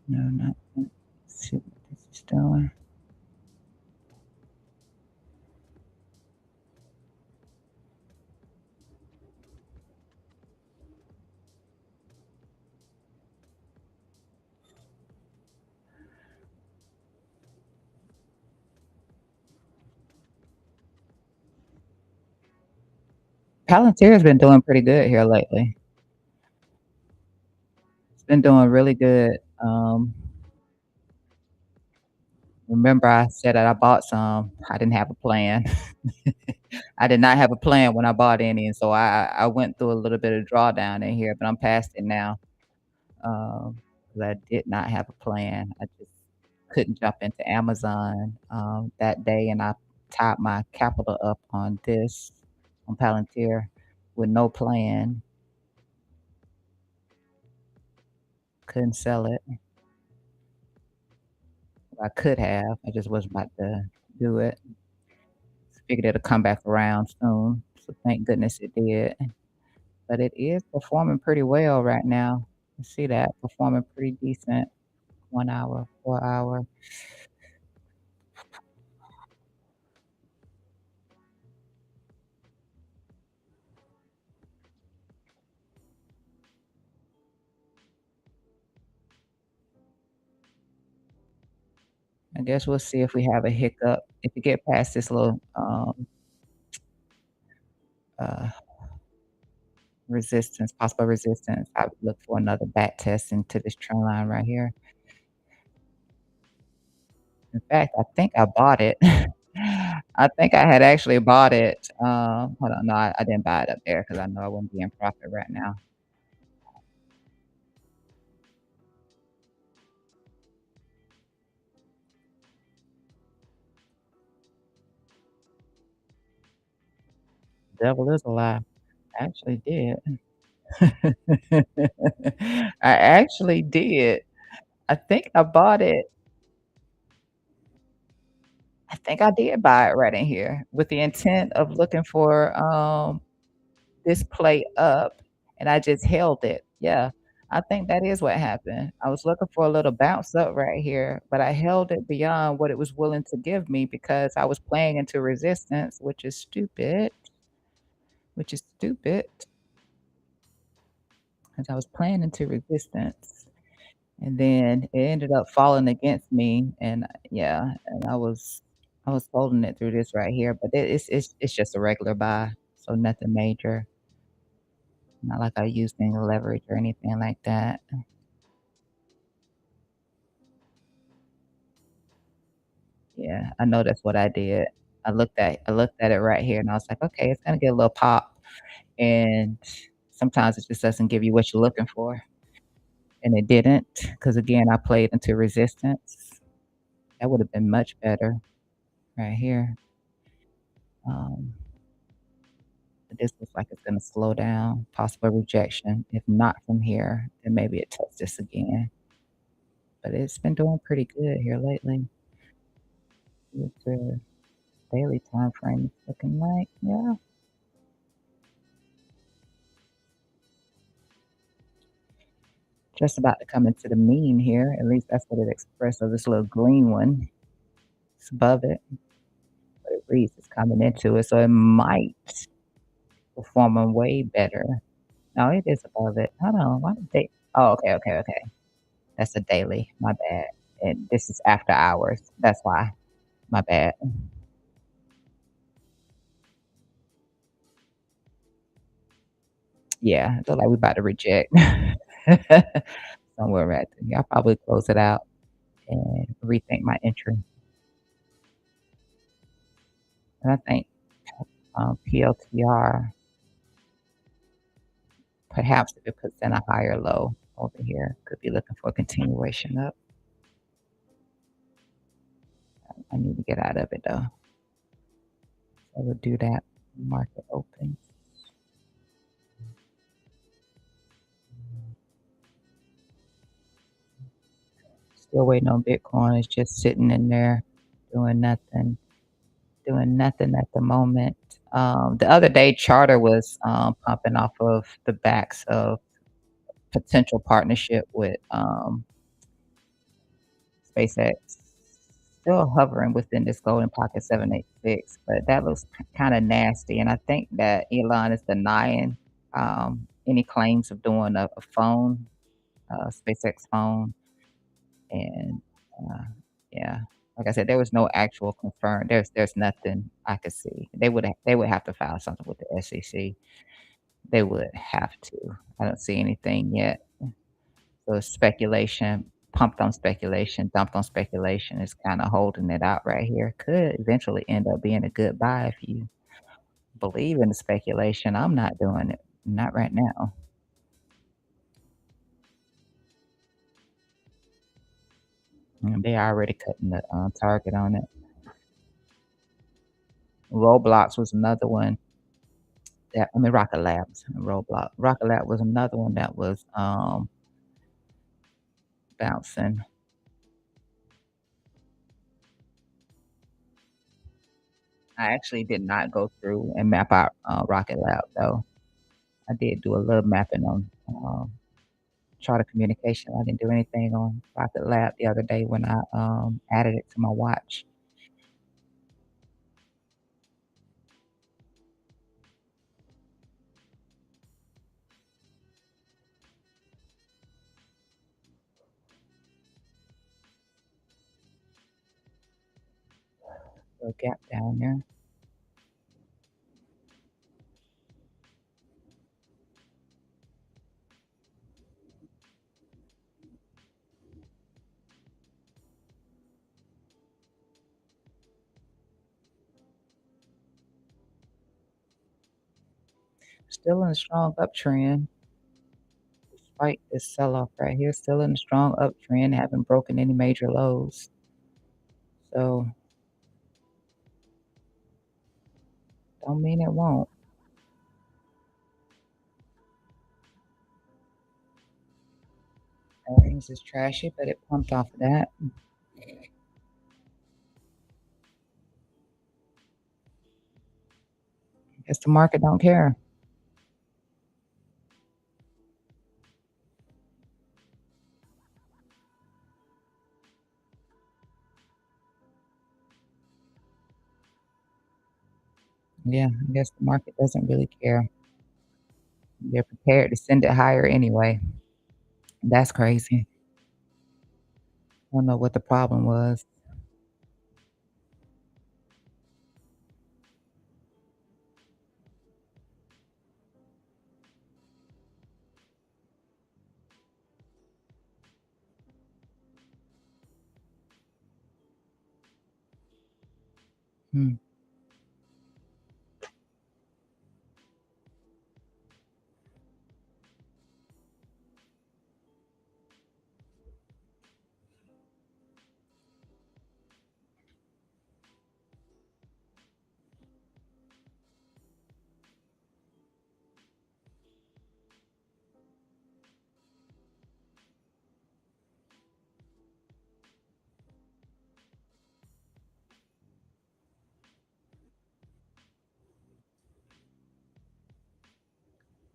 No, not that. Let's see what this is doing. Palantir's been doing pretty good here lately. It's been doing really good. Remember I said that I bought some. I didn't have a plan. I did not have a plan when I bought any, and so I went through a little bit of drawdown in here, but I'm past it now. 'Cause I did not have a plan. I just couldn't jump into Amazon, that day, and I tied my capital up on this, on Palantir, with no plan. Couldn't sell it. I could have, I just wasn't about to do it. Figured it'll come back around soon, so thank goodness it did. But it is performing pretty well right now. You see that, performing pretty decent. 1 hour, 4 hour. I guess we'll see if we have a hiccup. If we get past this little, uh, resistance, possible resistance, I would look for another back test into this trend line right here. In fact, I think I bought it. I think I had actually bought it. Hold on, no, I didn't buy it up there because I know I wouldn't be in profit right now. Devil is a lie. I actually did. I actually did. I think I bought it. I think I did buy it right in here with the intent of looking for, this play up, and I just held it. Yeah, I think that is what happened. I was looking for a little bounce up right here, but I held it beyond what it was willing to give me because I was playing into resistance, which is stupid, 'cause I was playing into resistance, and then it ended up falling against me, and yeah, and I was holding it through this right here, but it's just a regular buy, so nothing major. Not like I used any leverage or anything like that. Yeah, I know that's what I did. I looked at it right here, and I was like, "Okay, it's gonna get a little pop," and sometimes it just doesn't give you what you're looking for, and it didn't, not because again, I played into resistance. That would've been much better right here. Um, but this looks like it's gonna slow down, possible rejection. If not from here, then maybe it tests this again, but it's been doing pretty good here lately. With the daily time frame, it's looking like, yeah. Just about to come into the mean here, at least that's what it expressed, so this little green one, it's above it, but it reads it's coming into it, so it might perform a way better. No, it is above it. Hold on, why did they oh, okay, okay, okay. That's a daily, my bad, and this is after hours, that's why, my bad. Yeah, it look like we about to reject somewhere right there. I'll probably close it out and rethink my entry, and I think, PLTR, perhaps if it puts in a higher low over here, could be looking for a continuation up. I need to get out of it though. So we'll do that. Market open. Still waiting on Bitcoin. It's just sitting in there doing nothing. Doing nothing at the moment. The other day, Charter was pumping off of the backs of potential partnership with SpaceX. Still hovering within this golden pocket 786, but that looks kind of nasty. And I think that Elon is denying any claims of doing a phone, SpaceX phone. And uh, yeah, like I said, there was no actual confirmed. There's nothing I could see. They would have to file something with the SEC. They would have to. I don't see anything yet. So speculation, pumped on speculation, dumped on speculation is kinda holding it out right here. Could eventually end up being a good buy if you believe in the speculation. I'm not doing it. Not right now. They already cutting the, target on it. Roblox was another one that Rocket Labs and Roblox. Rocket Lab was another one that was, bouncing. I actually did not go through and map out, Rocket Lab, though. I did do a little mapping on, chart of communication. I didn't do anything on Rocket Lab the other day when I, added it to my watch. Little gap down there. Still in a strong uptrend despite this sell-off right here, still in a strong uptrend, haven't broken any major lows. So, don't mean it won't. Earnings is trashy, but it pumped off of that. Guess the market don't care. Yeah, I guess the market doesn't really care. They're prepared to send it higher anyway. That's crazy. I don't know what the problem was. Hmm.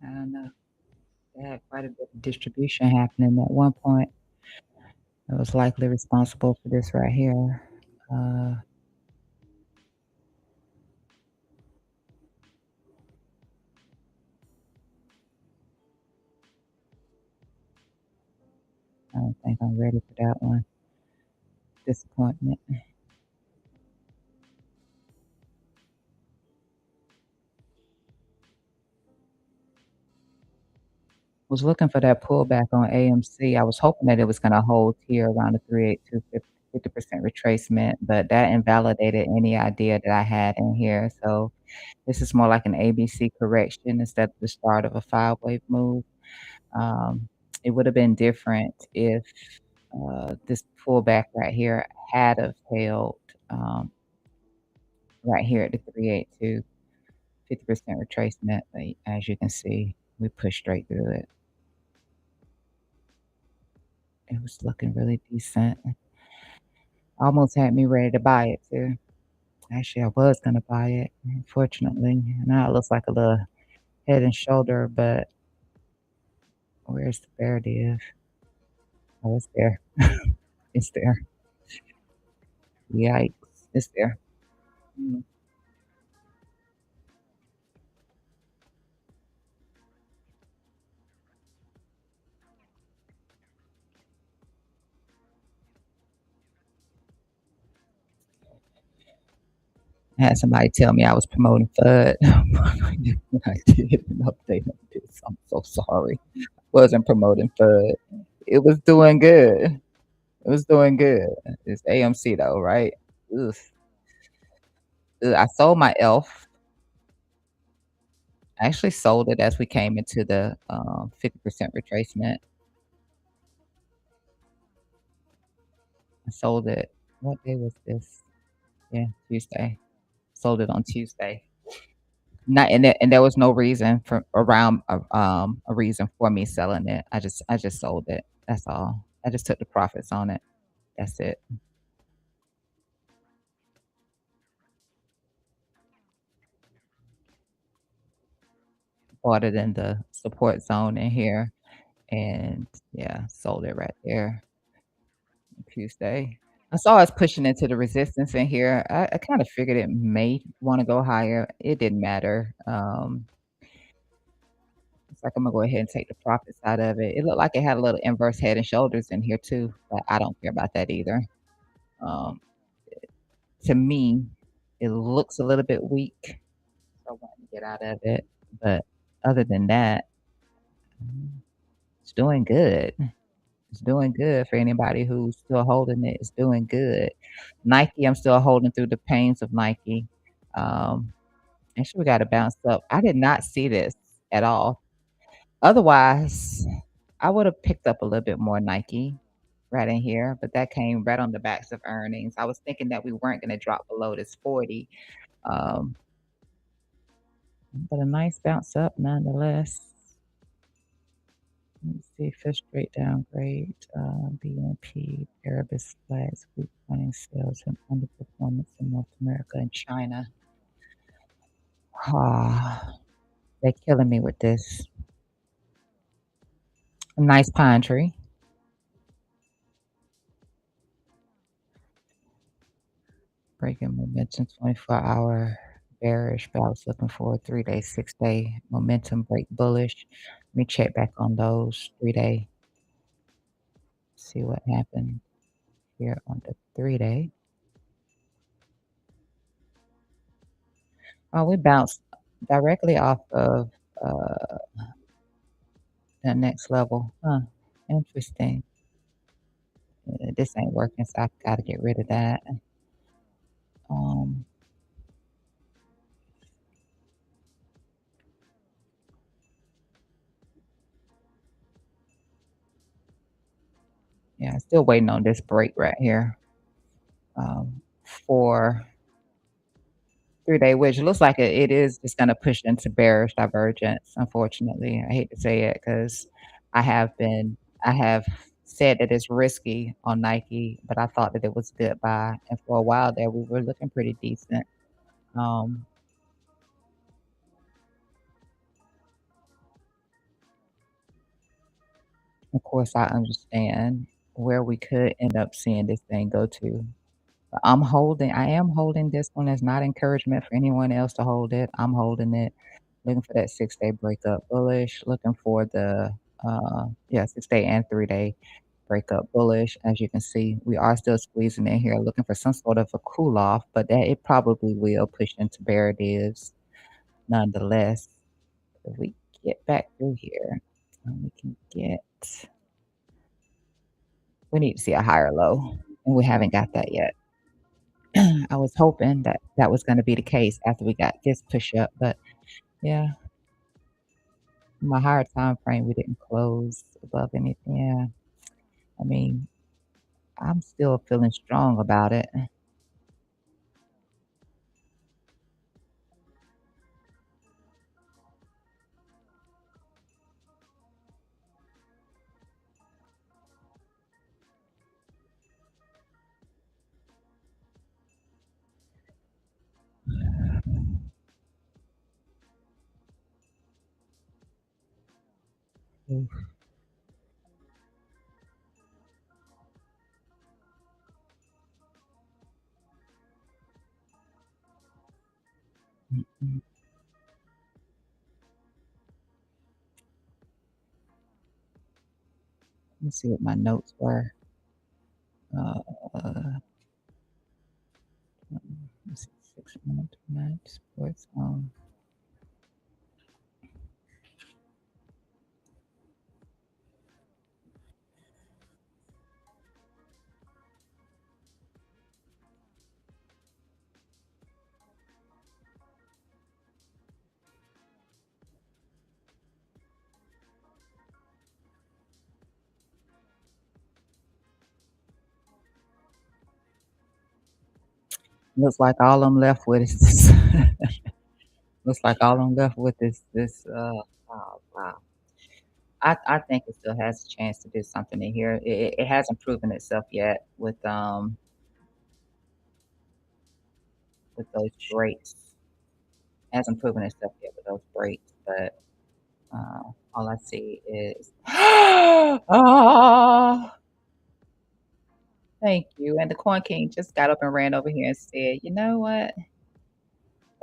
I don't know. They had quite a bit of distribution happening at one point. That was likely responsible for this right here. Uh, I don't think I'm ready for that one. Disappointment. Was looking for that pullback on AMC. I was hoping that it was gonna hold here around the 382 50% retracement, but that invalidated any idea that I had in here. So this is more like an ABC correction instead of the start of a 5-wave move. Um, it would have been different if this pullback right here had have held right here at the 382 50% retracement. But as you can see, we pushed straight through it. It was looking really decent. Almost had me ready to buy it too. Actually, I was gonna buy it, unfortunately. Now it looks like a little head and shoulder, but where's the bear div? Oh, it's there. It's there. Yikes. It's there. Mm. I had somebody tell me I was promoting FUD. I did an update on this. I'm so sorry. Wasn't promoting FUD. It was doing good. It was doing good. It's AMC though, right? Ugh. Ugh, I sold my ELF. I actually sold it as we came into the 50% retracement. I sold it. What day was this? Yeah, Tuesday. Sold it on Tuesday. Not and there was no reason for around a reason for me selling it. I just sold it. That's all. I just took the profits on it. That's it. Bought it in the support zone in here. and yeah, sold it right there Tuesday. I saw us pushing into the resistance in here. I kinda figured it may wanna go higher. It didn't matter. It's like, Imma go ahead and take the profits out of it. It looked like it had a little inverse head and shoulders in here too, but I don't care about that either. Um, to me, it looks a little bit weak, so I wanted to get out of it, but other than that, mm, it's doing good. It's doing good for anybody who's still holding it. It's doing good. Nike, I'm still holding through the pains of Nike. Um, Actually, we gotta bounce up. I did not see this at all. Otherwise, I would have picked up a little bit more Nike right in here, but that came right on the backs of earnings. I was thinking that we weren't gonna drop below this 40, um, but a nice bounce up nonetheless. Let's see, fifth straight downgrade, BNP, Paribas flags, weak running sales and underperformance in North America and China. Ah, they're killing me with this. A nice pine tree. Breaking momentum, 24-hour bearish, but I was looking for a 3-day, 6-day momentum break bullish. Let me check back on those 3-day, see what happened here on the 3-day. Oh, we bounced directly off of the next level. Huh, interesting. This ain't working, so I gotta get rid of that. Um, yeah, still waiting on this break right here, for 3-day, which looks like it is just gonna push into bearish divergence, unfortunately. I hate to say it because I have said that it's risky on Nike, but I thought that it was a good buy, and for a while there, we were looking pretty decent. Um, of course, I understand where we could end up seeing this thing go to. But I am holding this one as not encouragement for anyone else to hold it. I'm holding it, looking for that 6-day breakup bullish, looking for the, yeah, 6-day and 3-day breakup bullish. As you can see, we are still squeezing in here, looking for some sort of a cool off, but that it probably will push into bear divs nonetheless. If we get back through here, we can get we need to see a higher low, and we haven't got that yet. I was hoping that that was gonna be the case after we got this push up, but yeah, my higher time frame, we didn't close above anything. Yeah, I mean, I'm still feeling strong about it. Oof, mm. Let me see what my notes were. Uh, let's see, 6 month match sports. Looks like all I'm left with is this. Looks like all I'm left with is this. Oh wow. I think it still has a chance to do something in here. It hasn't proven itself yet with those breaks. Hasn't proven itself yet with those breaks, but All I see is oh, thank you. And the Corn King just got up and ran over here and said, "You know what?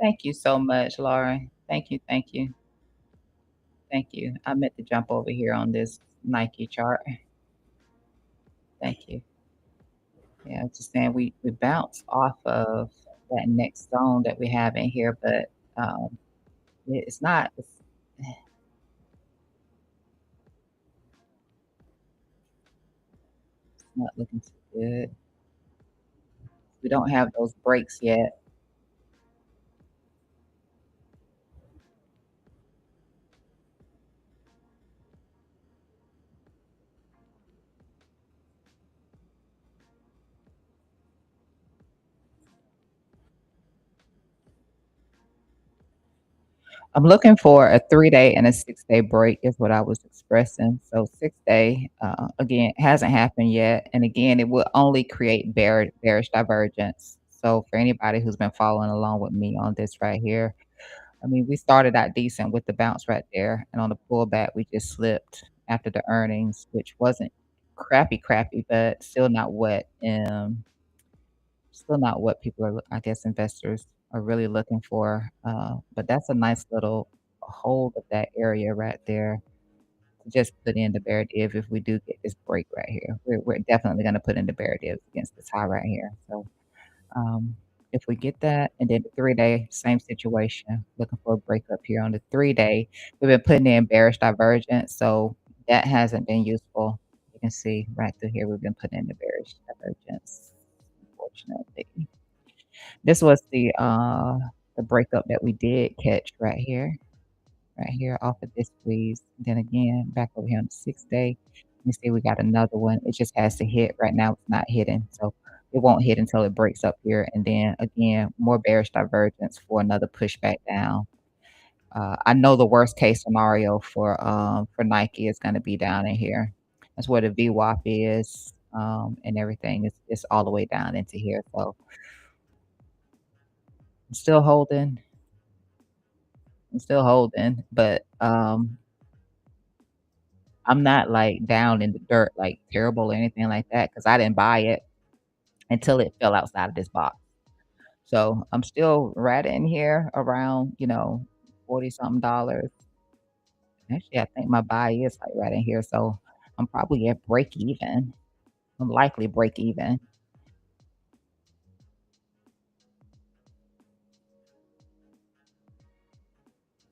Thank you so much, Lauren. Thank you, thank you, thank you. I meant to jump over here on this Nike chart. Thank you." Yeah, just saying we bounce off of that next zone that we have in here, but it's not it's not looking too good. We don't have those breaks yet. I'm looking for a 3-day and a 6-day break is what I was expressing. So 6-day, again, hasn't happened yet, and again, it will only create bearish divergence. So for anybody who's been following along with me on this right here, I mean, we started out decent with the bounce right there, and on the pullback, we just slipped after the earnings, which wasn't crappy, but still not what people are, I guess, investors are really looking for. But that's a nice little hold of that area right there to just put in the bear div if we do get this break right here. We're definitely going to put in the bear div against this high right here. So um, if we get that, and then the 3-day, same situation, looking for a break up here on the 3-day. We've been putting in bearish divergence, so that hasn't been useful. You can see right through here, we've been putting in the bearish divergence, unfortunately. This was the breakup that we did catch right here off of this squeeze. Then again, back over here on the 6th day, you see we got another one. It just has to hit. Right now, it's not hitting, so it won't hit until it breaks up here. And then again, more bearish divergence for another pushback down. I know the worst case scenario for Nike is going to be down in here. That's where the VWAP is, and everything is all the way down into here. So I'm still holding. I'm still holding, but I'm not like down in the dirt, like terrible or anything like that, because I didn't buy it until it fell outside of this box. So I'm still right in here around, 40 something dollars. Actually, I think my buy is like right in here. So I'm probably at break even. I'm likely break even.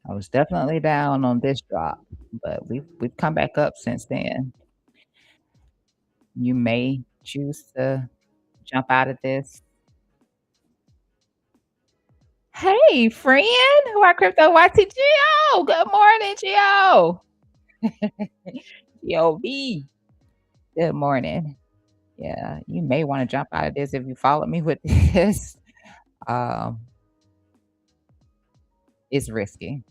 I was definitely down on this drop, but we've come back up since then. You may choose to jump out of this. Hey, friend, who are crypto YTGO. Good morning, Gio. GOV. Good morning. Yeah, you may want to jump out of this if you follow me with this. Um, it's risky.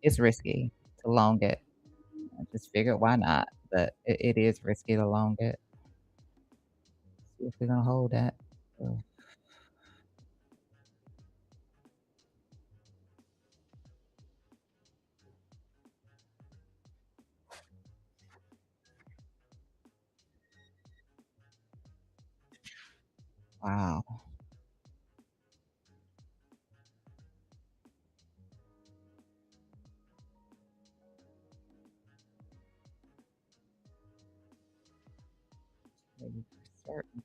It's risky to long it. I just figured why not, but it is risky to long it. See if we're gonna hold that. So, wow. Maybe for certain.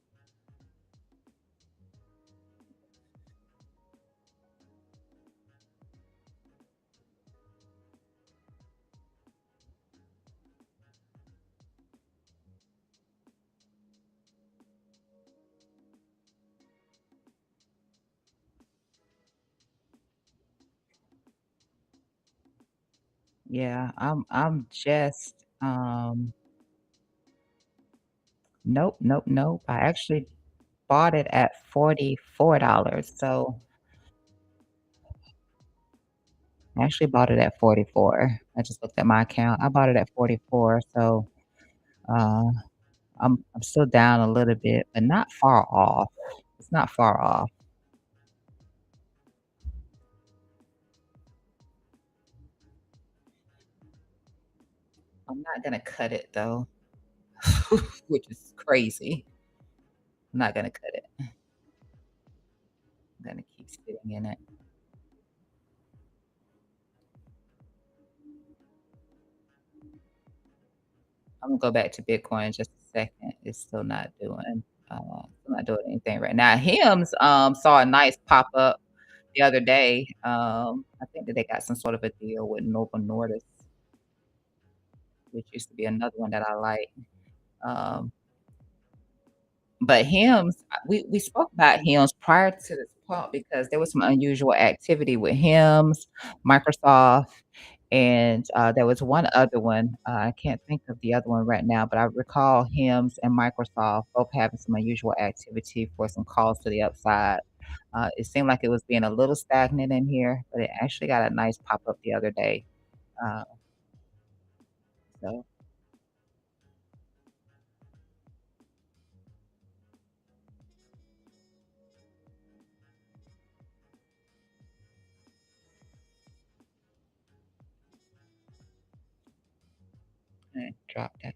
Yeah, I'm just nope. I actually bought it at $44. So I actually bought it at 44. I just looked at my account. I bought it at 44. So uh I'm still down a little bit, but not far off. It's not far off. I'm not gonna cut it though, which is crazy. I'm not gonna cut it. I'm gonna keep sitting in it. I'm gonna go back to Bitcoin in just a second. It's still not doing anything right now. Hims saw a nice pop up the other day. I think that they got some sort of a deal with Novo Nordisk, which used to be another one that I like. Um, but Hims, we spoke about Hims prior to this pump because there was some unusual activity with Hims, Microsoft, and, there was one other one, I can't think of the other one right now, but I recall Hims and Microsoft both having some unusual activity for some calls to the upside. It seemed like it was being a little stagnant in here, but it actually got a nice pop up the other day. Uh, so drop that.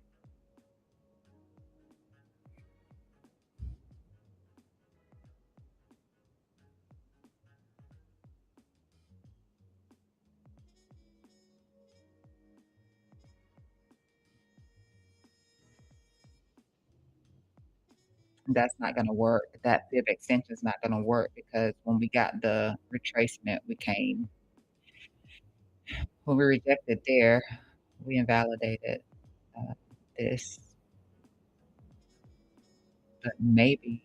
That's not gonna work. That fib extension is not gonna work because when we got the retracement, when we rejected there, we invalidated, uh, this, but maybe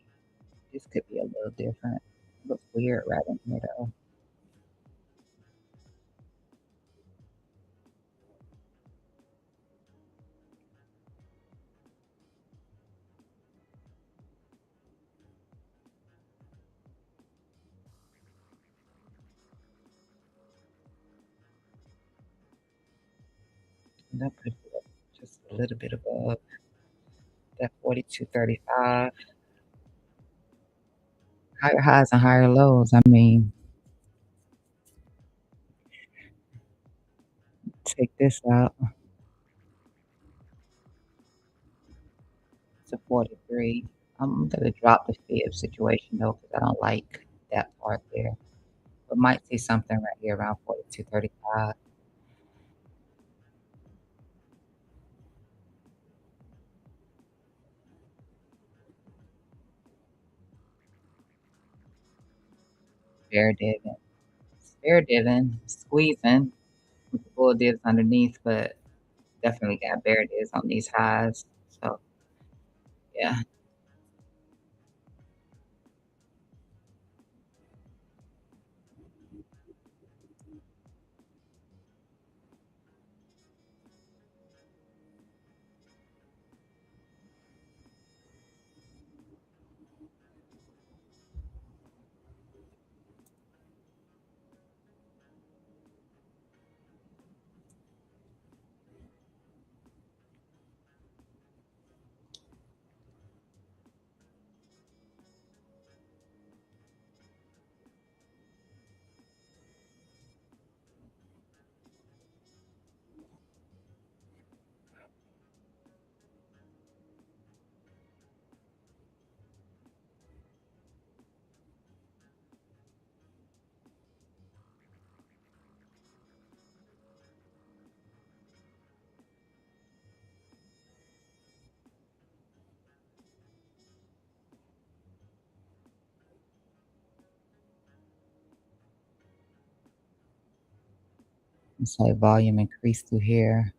this could be a little different. Looks weird right in here though. That could be just a little bit above that 42.35. Higher highs and higher lows. I mean, take this out to 43. I'm gonna drop the fib situation though, because I don't like that part there. But might see something right here around 42.35. Fair diving. Fair diving. Squeezing with the bull divs underneath, but definitely got bear divs on these highs. So yeah. It's like volume increase through here.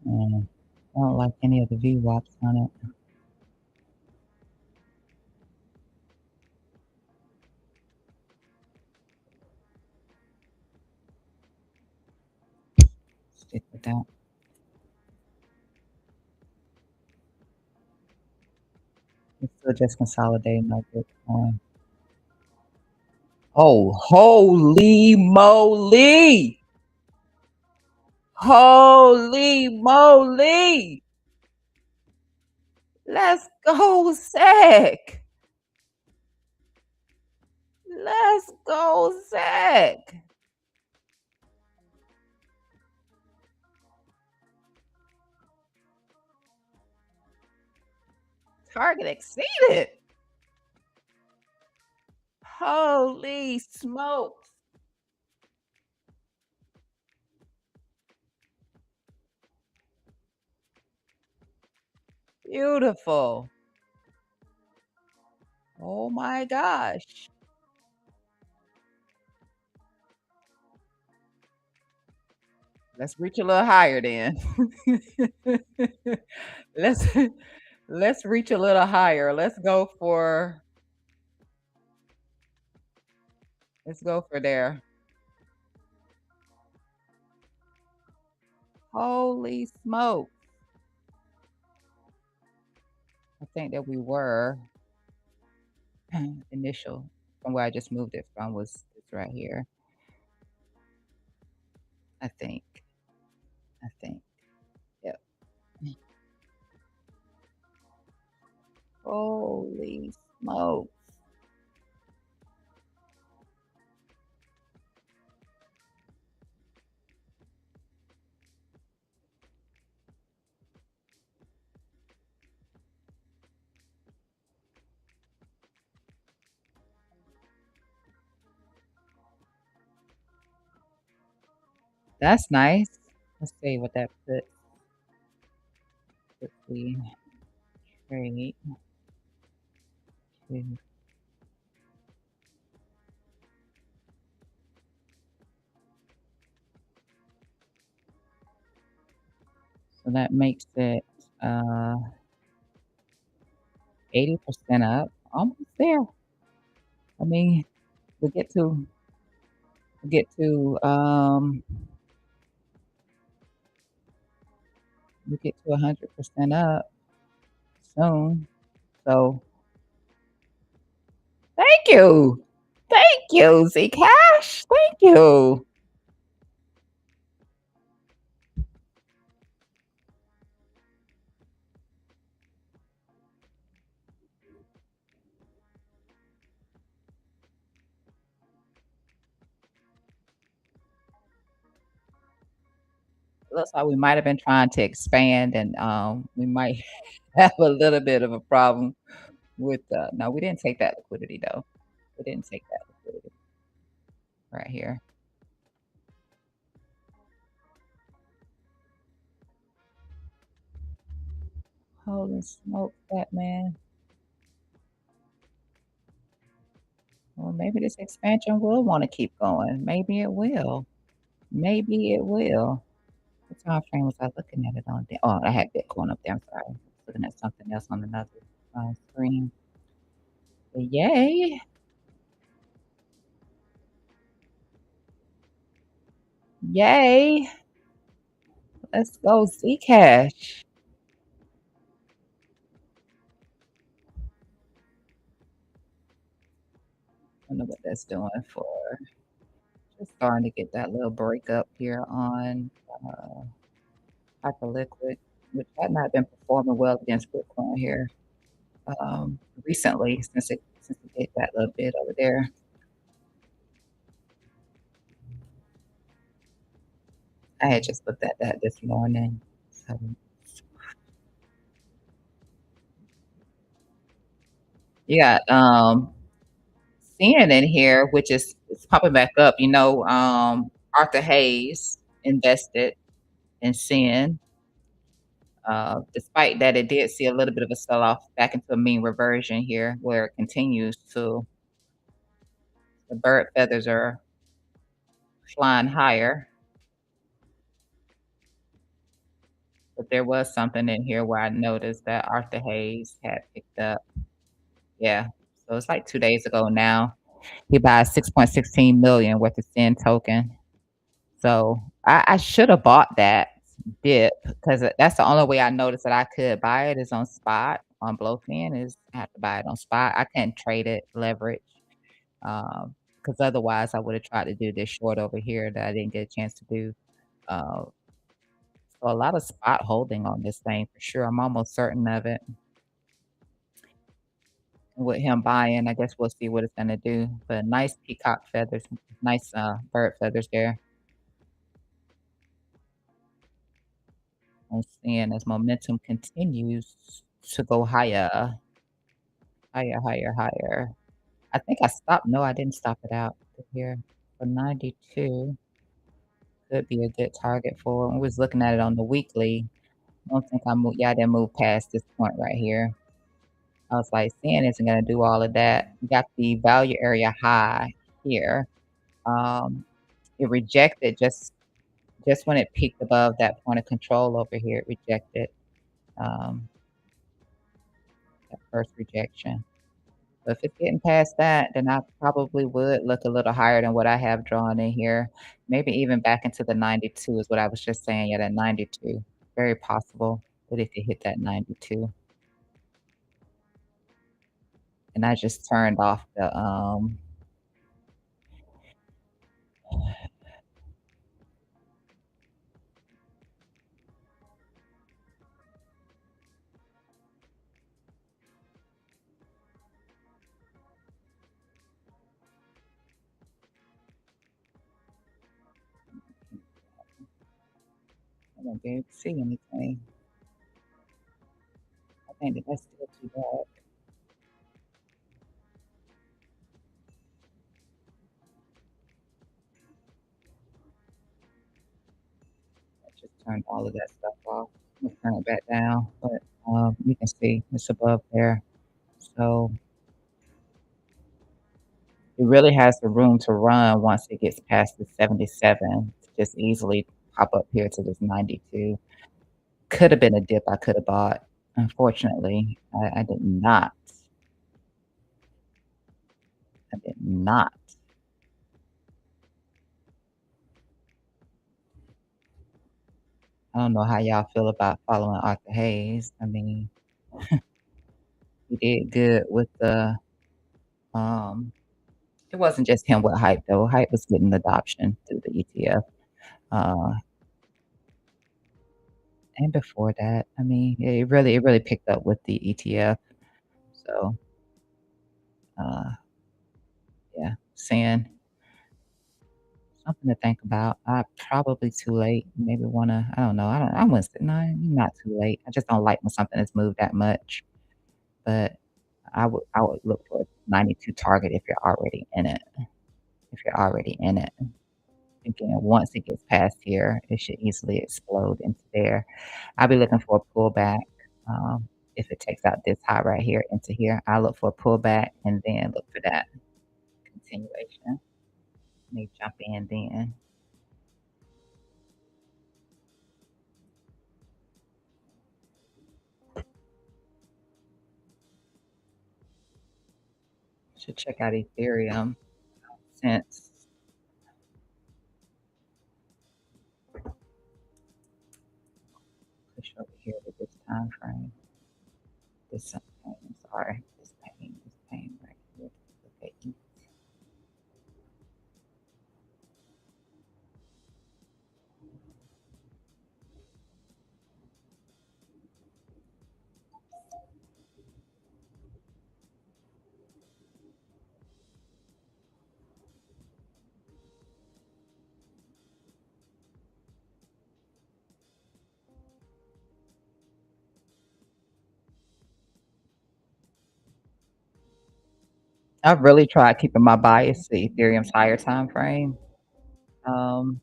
And I don't like any of the VWAPs on it. Stick with that. It's Still just consolidating my Bitcoin. Oh, holy moly! Holy moly! Let's go, Zach. Let's go, Zach. Target exceeded. Holy smokes. Beautiful. Oh my gosh. Let's reach a little higher then. Let's let's reach a little higher. Let's go for there. Holy smoke. I think that we were initial from where I just moved it from was this right here. I think. I think. Yep. Holy smoke. That's nice. Let's see what that puts if we trade to so that makes it uh 80% up. Almost there. I mean, we get to we get to we get to 100% up soon. So thank you. Thank you, Zcash. Thank you. Looks like we might have been trying to expand and we might have a little bit of a problem with no, we didn't take that liquidity though. We didn't take that liquidity right here. Holy smoke, Batman. Well, maybe this expansion will want to keep going. Maybe it will. Maybe it will. What time frame was I looking at it on there? Oh, I had Bitcoin up there. I'm sorry. I was looking at something else on another screen. But yay. Yay. Let's go Zcash. I don't know what that's doing for. Just starting to get that little break up here on Hyperliquid, which had not been performing well against Bitcoin here recently since it did that little bit over there. I had just looked at that this morning. So you got Sin in here, which is it's popping back up. Arthur Hayes invested in Sin. Despite that, it did see a little bit of a sell off back into a mean reversion here, where it continues to the bird feathers are flying higher. But there was something in here where I noticed that Arthur Hayes had picked up. Yeah. So it's like 2 days ago now. He buys 6.16 million worth of Sin token. So I should have bought that dip because that's the only way I noticed that I could buy it is on spot. on blow fin is I have to buy it on spot. I can't trade it, leverage, because otherwise I would have tried to do this short over here that I didn't get a chance to do. Uh, so a lot of spot holding on this thing for sure. I'm almost certain of it. With him buying, I guess we'll see what it's gonna do. But nice peacock feathers, nice bird feathers there. I'm seeing as momentum continues to go higher, higher, higher, higher. I think I stopped. No, I didn't stop it out here. For 92 could be a good target for. I was looking at it on the weekly. I don't think I moved. Yeah, I didn't move past this point right here. I was like, seeing isn't gonna do all of that. We got the value area high here. Um, it rejected just when it peaked above that point of control over here. It rejected um, that first rejection. But if it's getting past that, then I probably would look a little higher than what I have drawn in here. Maybe even back into the 92 is what I was just saying. Yeah, that 92. Very possible that if it hit that 92. And I just turned off the I won't be able to see anything. I think that that's still too dark. I just turned all of that stuff off. I'm gonna turn it back down, but you can see it's above there. So it really has the room to run once it gets past the 77 to just easily pop up here to this 92. Coulda been a dip I coulda bought. Unfortunately, I did not. I did not. I don't know how y'all feel about following Arthur Hayes. I mean, he did good with the, um it wasn't just him with Hype, though. Hype was getting adoption through the ETF, uh, and before that, I mean, it really picked up with the ETF. So, uh, yeah, seeing something to think about. Probably too late. Maybe wanna I don't know. I wouldn't say no, you're not too late. I just don't like when something has moved that much. But I would look for a 92 target if you're already in it. If you're already in it. Again, once it gets past here, it should easily explode into there. I'll be looking for a pullback. If it takes out this high right here into here, I'll look for a pullback and then look for that continuation. May jump in then. Should check out Ethereum since push over here to this time frame. This pain, sorry, this pain right here. Okay. I've really tried keeping my bias to Ethereum's higher time frame. Um,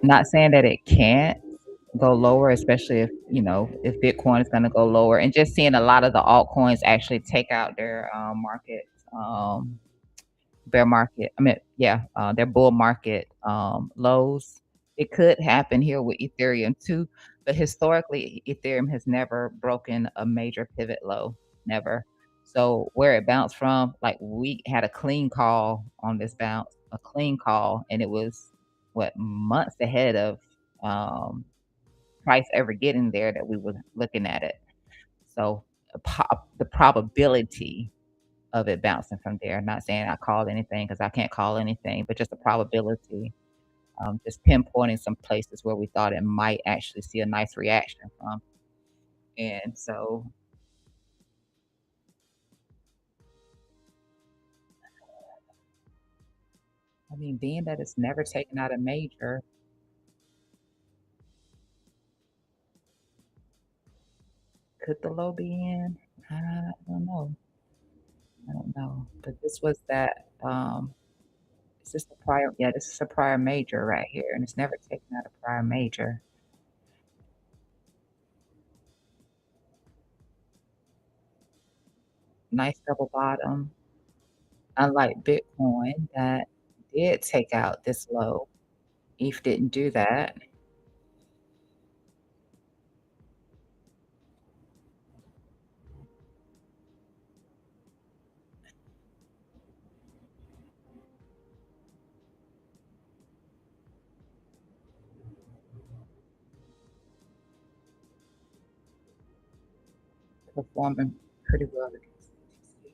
Not saying that it can't go lower, especially if if Bitcoin is going to go lower, and just seeing a lot of the altcoins actually take out their market um, bear market. I mean, yeah, their bull market lows. It could happen here with Ethereum too, but historically, Ethereum has never broken a major pivot low, never. So where it bounced from, like we had a clean call on this bounce, a clean call, and it was what months ahead of um, price ever getting there that we were looking at it. So, the probability of it bouncing from there, not saying I called anything because I can't call anything, but just the probability, just pinpointing some places where we thought it might actually see a nice reaction from. And so, I mean, being that it's never taken out a major, could the low be in? I don't know. I don't know. But this was that, is this the prior, yeah, this is a prior major right here, and it's never taken out a prior major. Nice double bottom. Unlike Bitcoin that did take out this low. ETH didn't do that. Performing pretty well against BTC.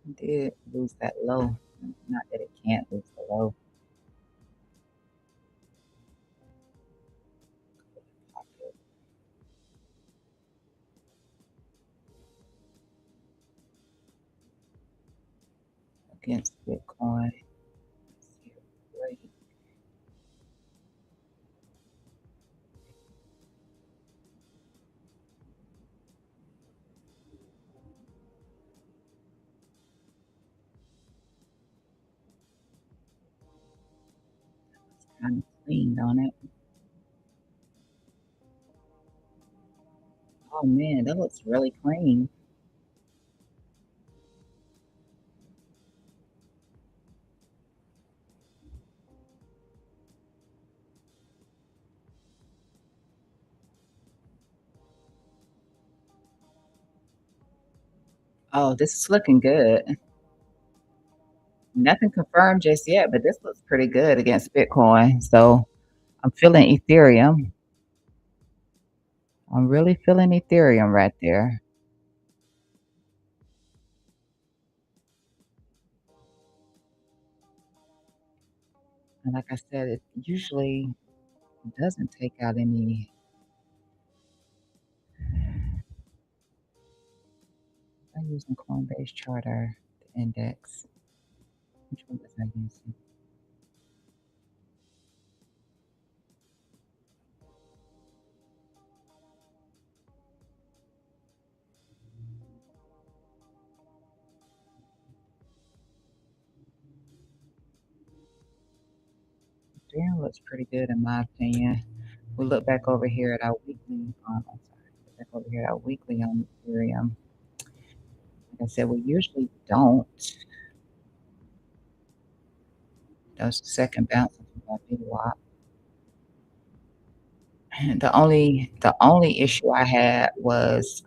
It did lose that low. Not that it can't lose the low. Pocket against Bitcoin. Let's see, break. It's kind of cleaned on it. Oh man, that looks really clean. Oh, this is looking good. Nothing confirmed just yet, but this looks pretty good against Bitcoin. So I'm feeling Ethereum. I'm really feeling Ethereum right there. And like I said, it usually doesn't take out any. I'm using Coinbase Charter, the index. Which one was I using? Ethereum looks pretty good in my opinion. We look back over here at our weekly, I'm sorry, look back over here at our weekly on Ethereum. Like I said, we usually don't. That was the second bounce of my VWAP. The only issue I had was,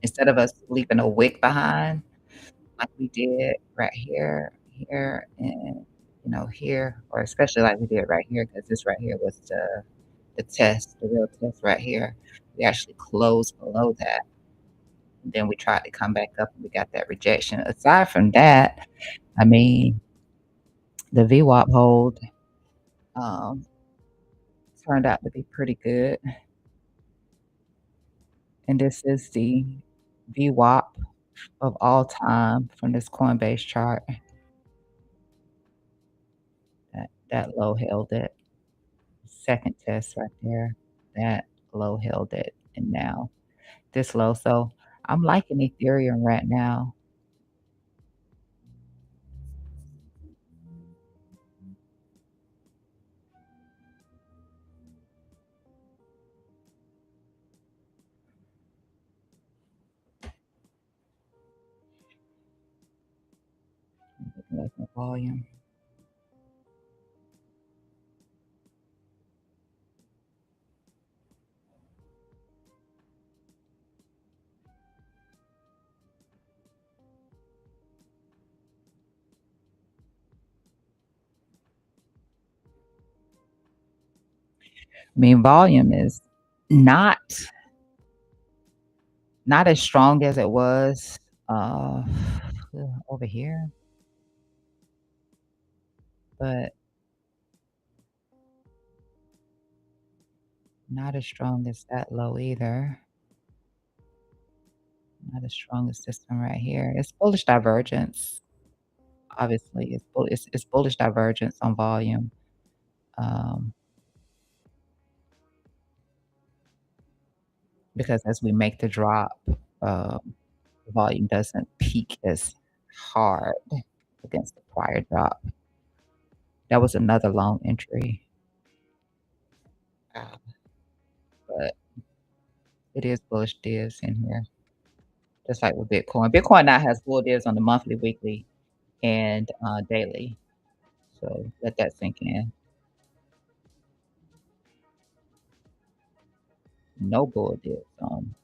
instead of us leaving a wick behind, like we did right here, here, and, here, or especially like we did right here, because this right here was the test, the real test right here. We actually closed below that. Then we tried to come back up and we got that rejection. Aside from that, I mean, the VWAP hold, um, turned out to be pretty good. And this is the VWAP of all time from this Coinbase chart. That low held it. Second test right there. That low held it. And now this low. So I'm liking Ethereum right now. Movement volume. I mean, volume is not not as strong as it was, uh, over here, but not as strong as that low either. Not as strong as this one right here. It's bullish divergence. Obviously, it's bullish divergence on volume, um, because as we make the drop, the volume doesn't peak as hard against the prior drop. That was another long entry, uh, but it is bullish divs in here, just like with Bitcoin. Bitcoin now has bull divs on the monthly, weekly, and daily. So let that sink in. No bull divs on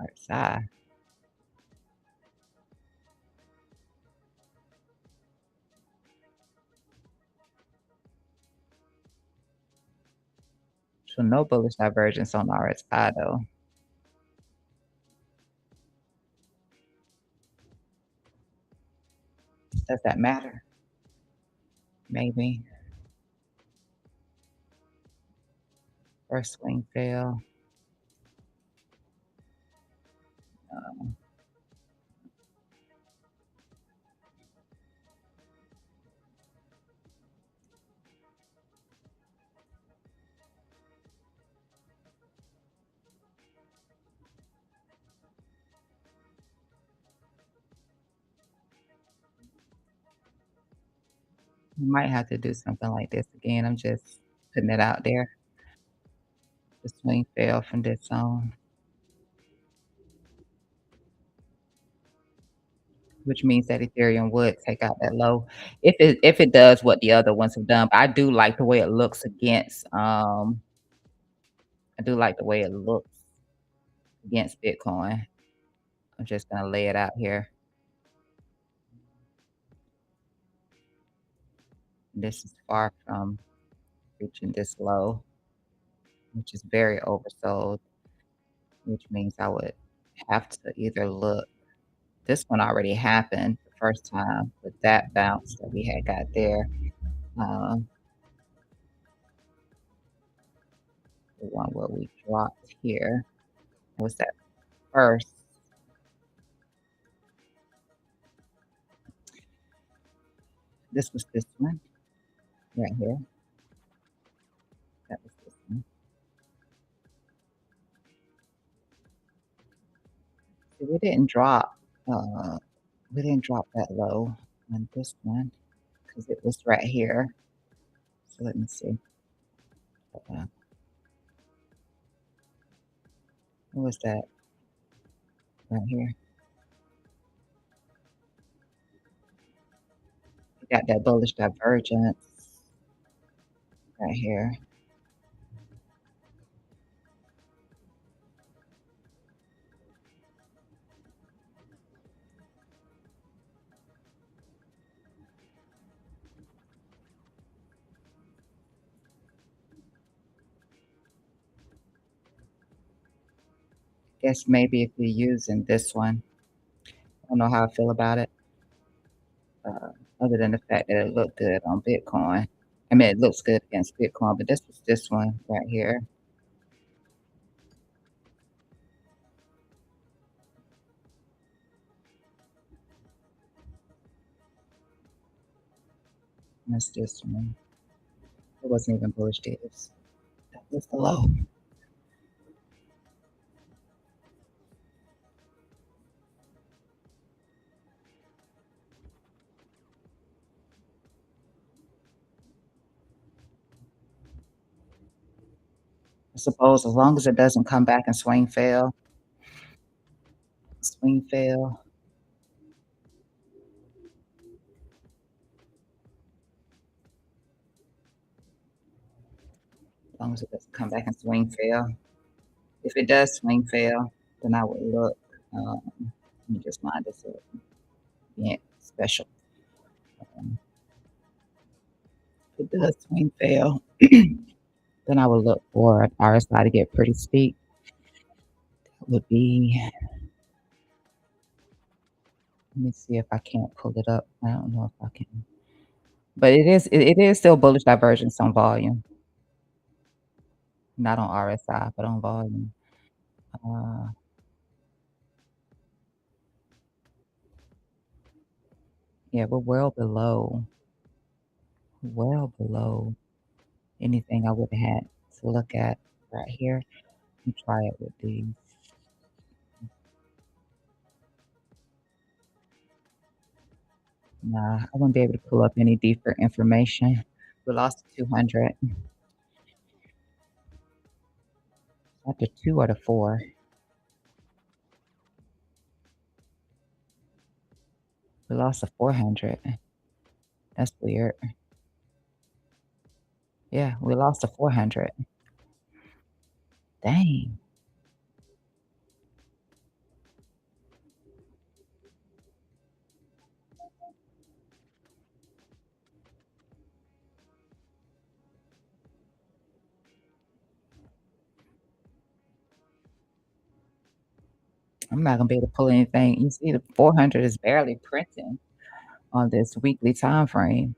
RSI. So no bullish divergence on RSI though. Does that matter? Maybe. First swing fail. Um, we might have to do something like this again. I'm just putting it out there. The swing fail from this zone, which means that Ethereum would take out that low if it does what the other ones have done. But I do like the way it looks against I do like the way it looks against Bitcoin. I'm just gonna lay it out here. This is far from reaching this low, which is very oversold, which means I would have to either look. This one already happened the first time with that bounce that we had got there. Um, the one where we dropped here was that first. This was this one right here. That was this one. See, uh, we didn't drop that low on this one because it was right here. So let me see. Uh, what was that right here? We got that bullish divergence right here. Guess maybe if you're using this one, I don't know how I feel about it, uh, other than the fact that it looked good on Bitcoin. I mean, it looks good against Bitcoin, but this was this one right here. That's this one. It wasn't even bullish dips. That was the low. I suppose as long as it doesn't come back and swing fail, long as it doesn't come back and swing fail. If it does swing fail, then I would look, let me just line this up, being special. Um, if it does swing fail, then I would look for an RSI to get pretty steep. That would be, let me see if I can't pull it up. I don't know if I can. But it is still bullish divergence on volume, not on RSI, but on volume. Uh, yeah, we're well below anything I would have had to look at right here. Let me try it with these. Nah, I wouldn't be able to pull up any deeper information. We lost 200 after 2 or the 4. We lost the 400. That's weird. Yeah, we lost the 400. Dang. I'm not gonna be able to pull anything. You see, the 400 is barely printing on this weekly time frame.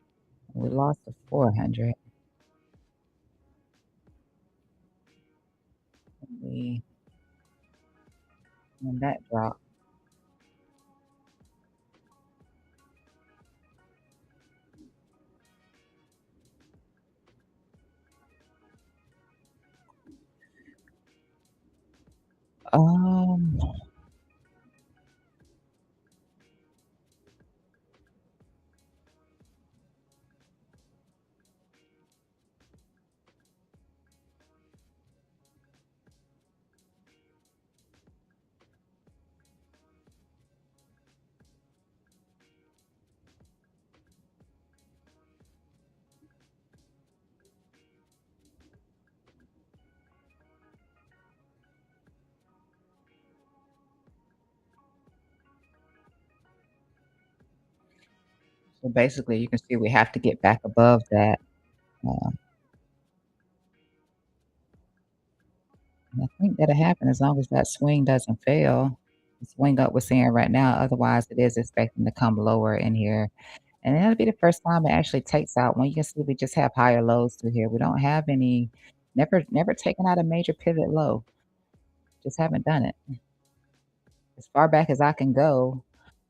We lost the 400. We when that dropped. Um, so basically, you can see we have to get back above that. Uh, and I think that'll happen as long as that swing doesn't fail. The swing up we're seeing right now. Otherwise, it is expecting to come lower in here. And that'll be the first time it actually takes out. When you can see we just have higher lows through here. We don't have any, never taken out a major pivot low. Just haven't done it. As far back as I can go,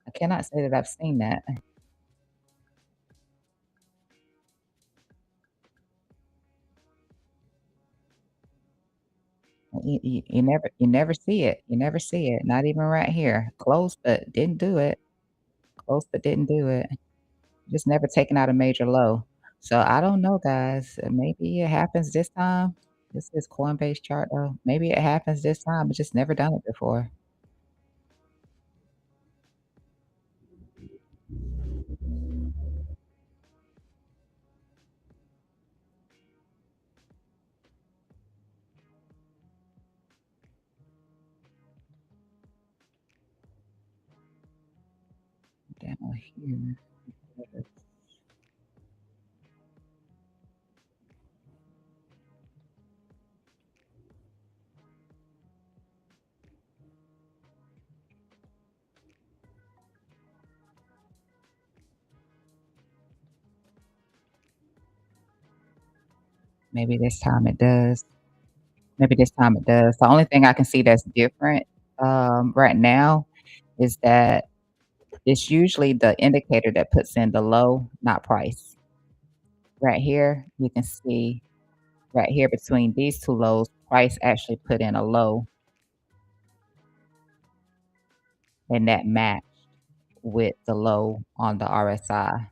I cannot say that I've seen that. You never see it. You never see it. Not even right here. Close, but didn't do it. Close, but didn't do it. Just never taken out a major low. So I don't know, guys. Maybe it happens this time. This is Coinbase chart though. Maybe it happens this time. It's just never done it before. Down here. Maybe this time it does. Maybe this time it does. The only thing I can see that's different right now is that it's usually the indicator that puts in the low, not price. Right here, you can see right here between these 2 lows, price actually put in a low, and that matched with the low on the RSI,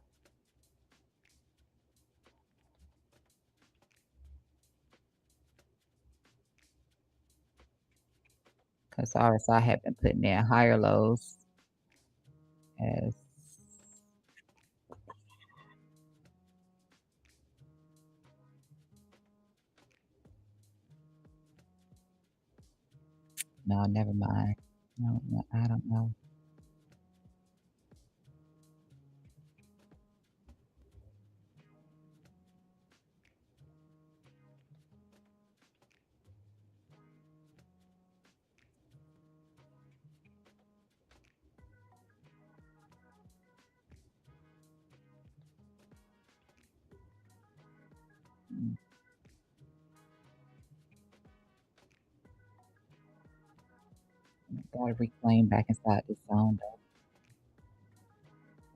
'cause the RSI had been putting in higher lows as No, never mind. No, no, I don't know. Mm, gotta reclaim back inside this zone, though.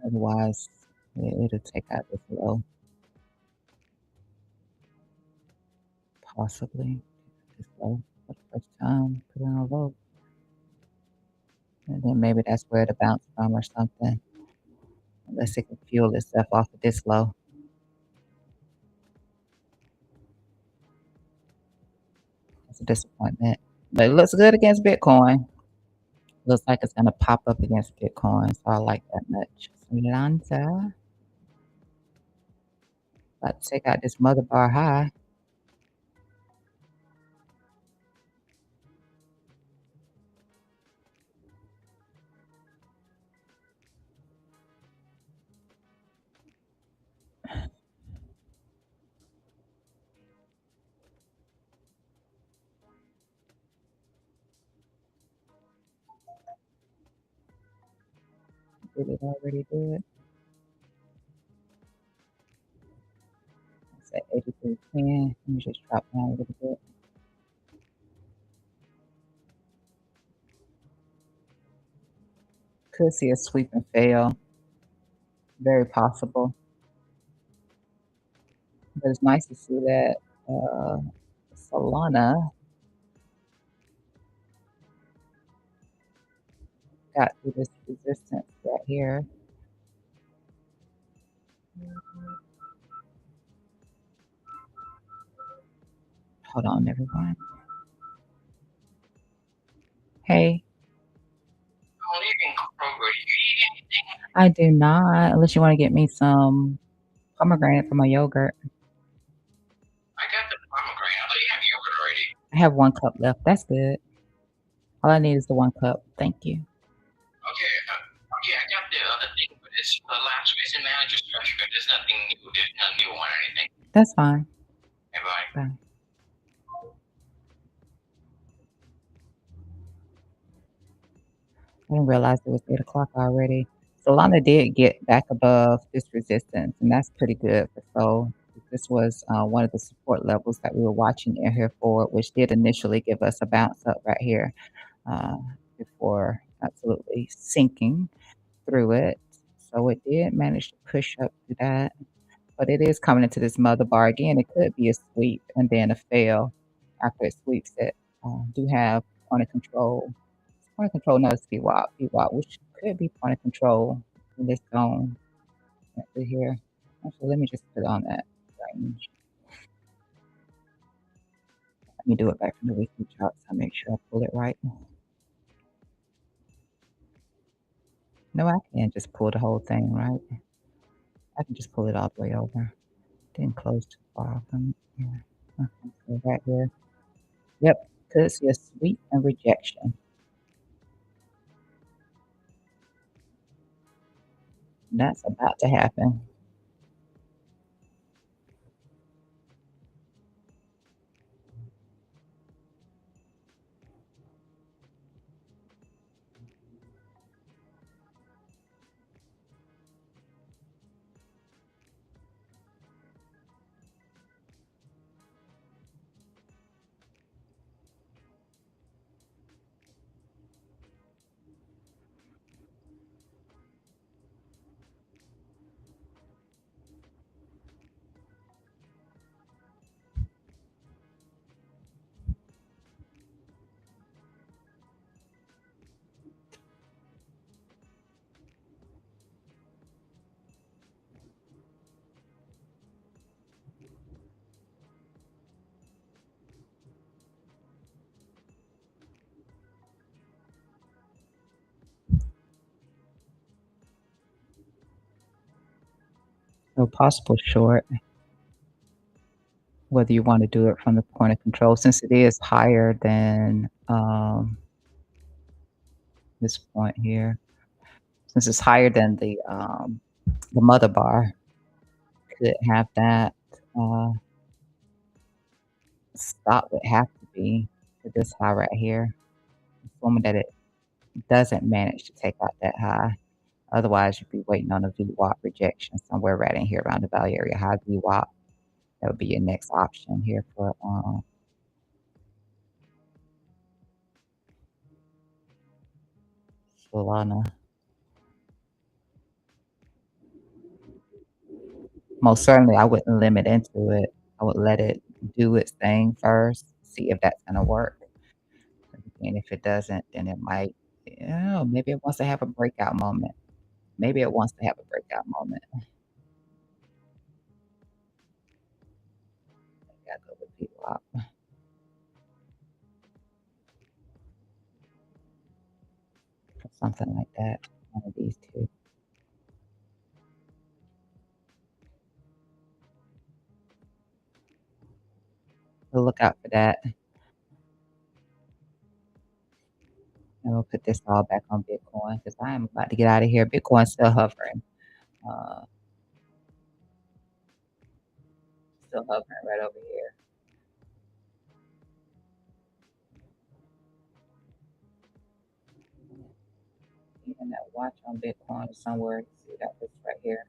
Otherwise, it'll take out this low, possibly. This low for the first time, put it on a low, and then maybe that's where it'll bounce from or something, unless it can fuel itself off of this low. It's a disappointment, but it looks good against Bitcoin. Looks like it's gonna pop up against Bitcoin, so I like that much. Solana, about to take out this mother bar high. Did it already do it? It's at 83.10. Let me just drop down a little bit. Could see a sweep and fail. Very possible. But it's nice to see that uh, Solana got through this resistance right here. Hold on, everyone. Hey, I do not, unless you want to get me some pomegranate for my yogurt. I have 1 cup left. That's good. All I need is the 1 cup. Thank you. That's fine. Bye. I didn't realize it was 8 o'clock already. Solana did get back above this resistance, and that's pretty good for SOL. This was one of the support levels that we were watching in here for, which did initially give us a bounce up right here uh, before absolutely sinking through it. So it did manage to push up to that, but it is coming into this mother bar again. It could be a sweep and then a fail after it sweeps it. Do have point of control. Point of control knows VWAP, which could be point of control in this zone right through here. Actually, let me just put on that range. Let me do it back from the weekly chart so I make sure I pull it right. No, I can't just pull the whole thing, right? I can just pull it all the way over. Didn't close too far from here. Okay, so right here. Yep, could see a sweep and rejection. That's about to happen. So possible short, whether you want to do it from the point of control, since it is higher than this point here. Since it's higher than the mother bar, could have that, uh, stop would have to be to this high right here, assuming that it doesn't manage to take out that high. Otherwise, you'd be waiting on a VWAP rejection somewhere right in here around the value area, high VWAP. That would be your next option here for, Solana. Most certainly, I wouldn't limit into it. I would let it do its thing first, see if that's gonna work, and if it doesn't, then it might, maybe it wants to have a breakout moment. Maybe it wants to have a breakout moment. Gotta go with VWAP or something like that, one of these 2. So look out for that, and we'll put this all back on Bitcoin because I am about to get out of here. Bitcoin's still hovering, uh, still hovering right over here. Even that watch on Bitcoin is somewhere. See that this right here.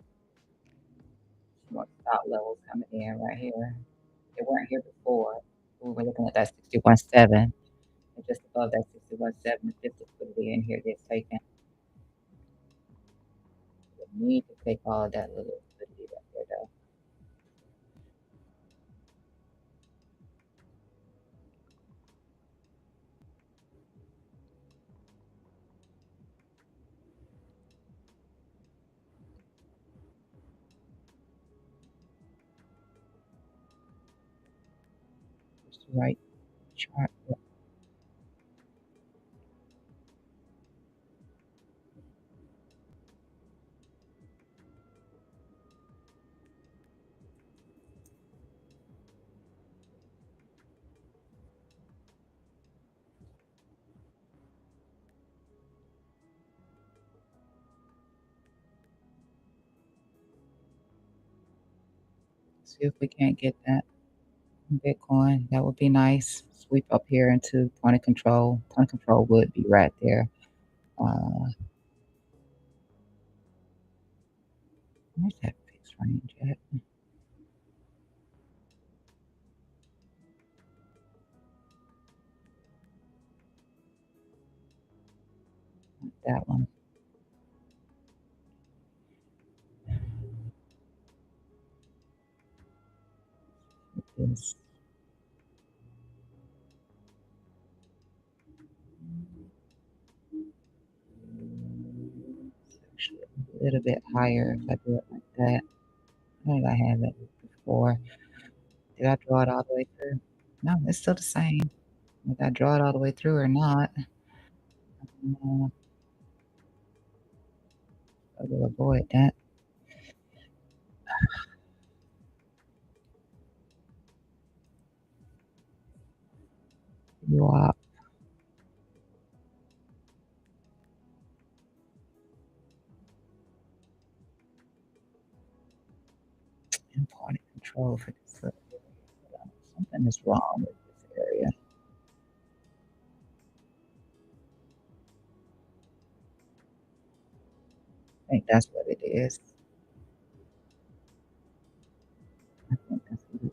More stop levels coming in right here. They weren't here before. We were looking at that 61.7, and just above that 61.7, this liquidity in here gets taken. We need to take all of that little liquidity right there, though. Just the right chart. See if we can't get that in Bitcoin. That would be nice. Sweep up here into point of control. Point of control would be right there. Uh, where's that fixed range at? That one is actually a little bit higher if I do it like that. I think I have it before. Did I draw it all the way through? No, it's still the same. Did I draw it all the way through or not? Uh, I will avoid that. You are in point of control for this little area. Something is wrong with this area. I think that's what it is. I think that's what it is.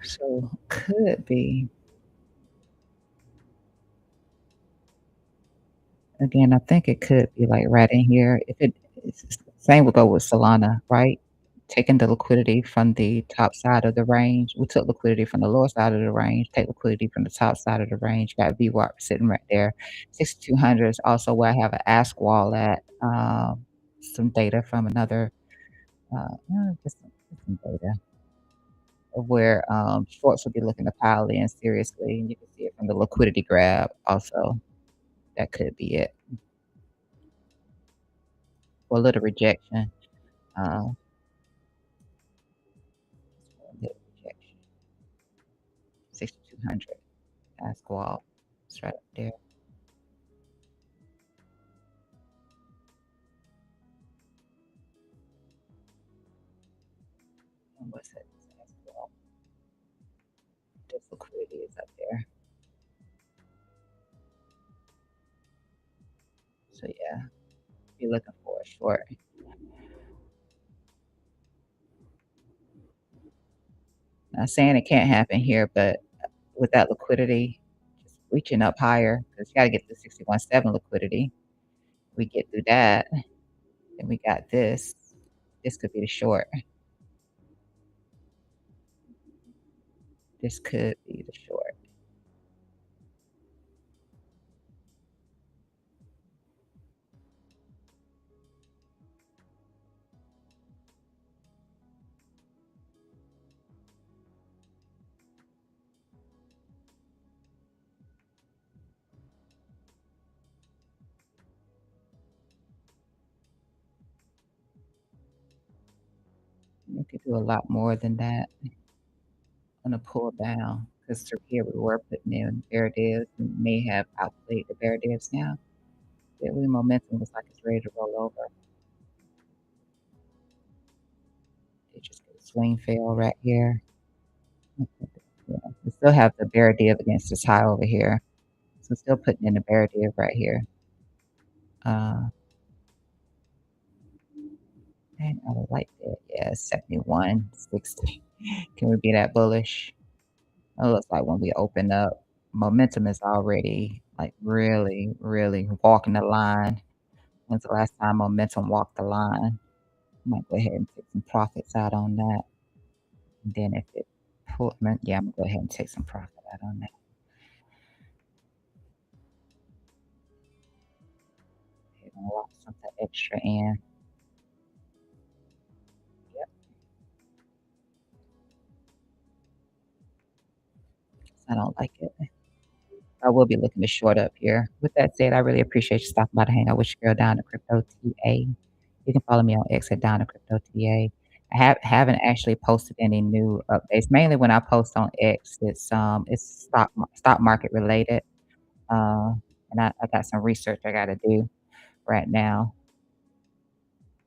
So could be. Again, I think it could be like right in here. If it's the same would go with Solana, right? Taking the liquidity from the top side of the range. We took liquidity from the lower side of the range, take liquidity from the top side of the range. Got VWAP sitting right there. 6200 is also where I have an ask wall at. Some data from another, just some data of where shorts will be looking to pile in seriously. And you can see it from the liquidity grab also. That could be it. Or a little rejection. Uh, a little rejection. 200. That's Guap. It's right up there. And what's it? That's Guap. This liquidity is up there. So yeah, if you're looking for a short. Not saying it can't happen here, but with that liquidity, just reaching up higher because you got to get to 61.7 liquidity. We get through that, then we got this. This could be the short. This could be the short. We could do a lot more than that on a pull down because through here we were putting in bear divs and may have outplayed the bear divs now. Daily momentum looks like it's ready to roll over. They just get a swing fail right here. Yeah, we still have the bear div against this high over here. So still putting in the bear div right here. Uh, and I would like that. Yeah, 71, 60. Can we be that bullish? It looks like when we open up, momentum is already like really, really walking the line. When's the last time momentum walked the line? Might go ahead and take some profits out on that. And then if it pull, yeah, I'm gonna go ahead and take some profit out on that. You're gonna lock something extra in. Yep, I don't like it. I will be looking to short up here. With that said, I really appreciate you stopping by to hang out with your girl down to Crypto TA. You can follow me on X at down to Crypto TA. Haven't actually posted any new updates. Mainly when I post on X, it's stock market related. Uh, and I got some research I got to do right now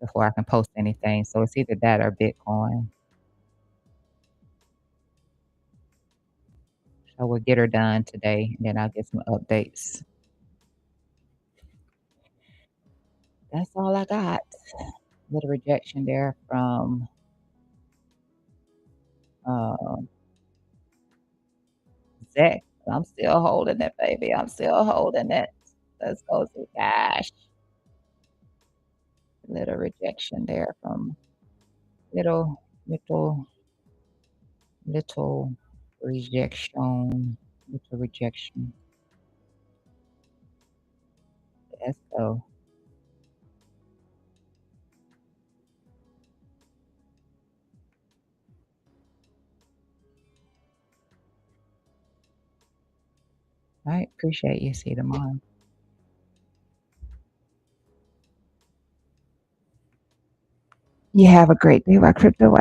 before I can post anything. So it's either that or Bitcoin. So we'll get her done today, and then I'll get some updates. That's all I got. Little rejection there from uh, Zach. I'm still holding it, baby. I'm still holding it. Let's go to cash. Little rejection there from little, little, little rejection. Little rejection. Let's go. All right. Appreciate you. See you tomorrow. You have a great day, my crypto.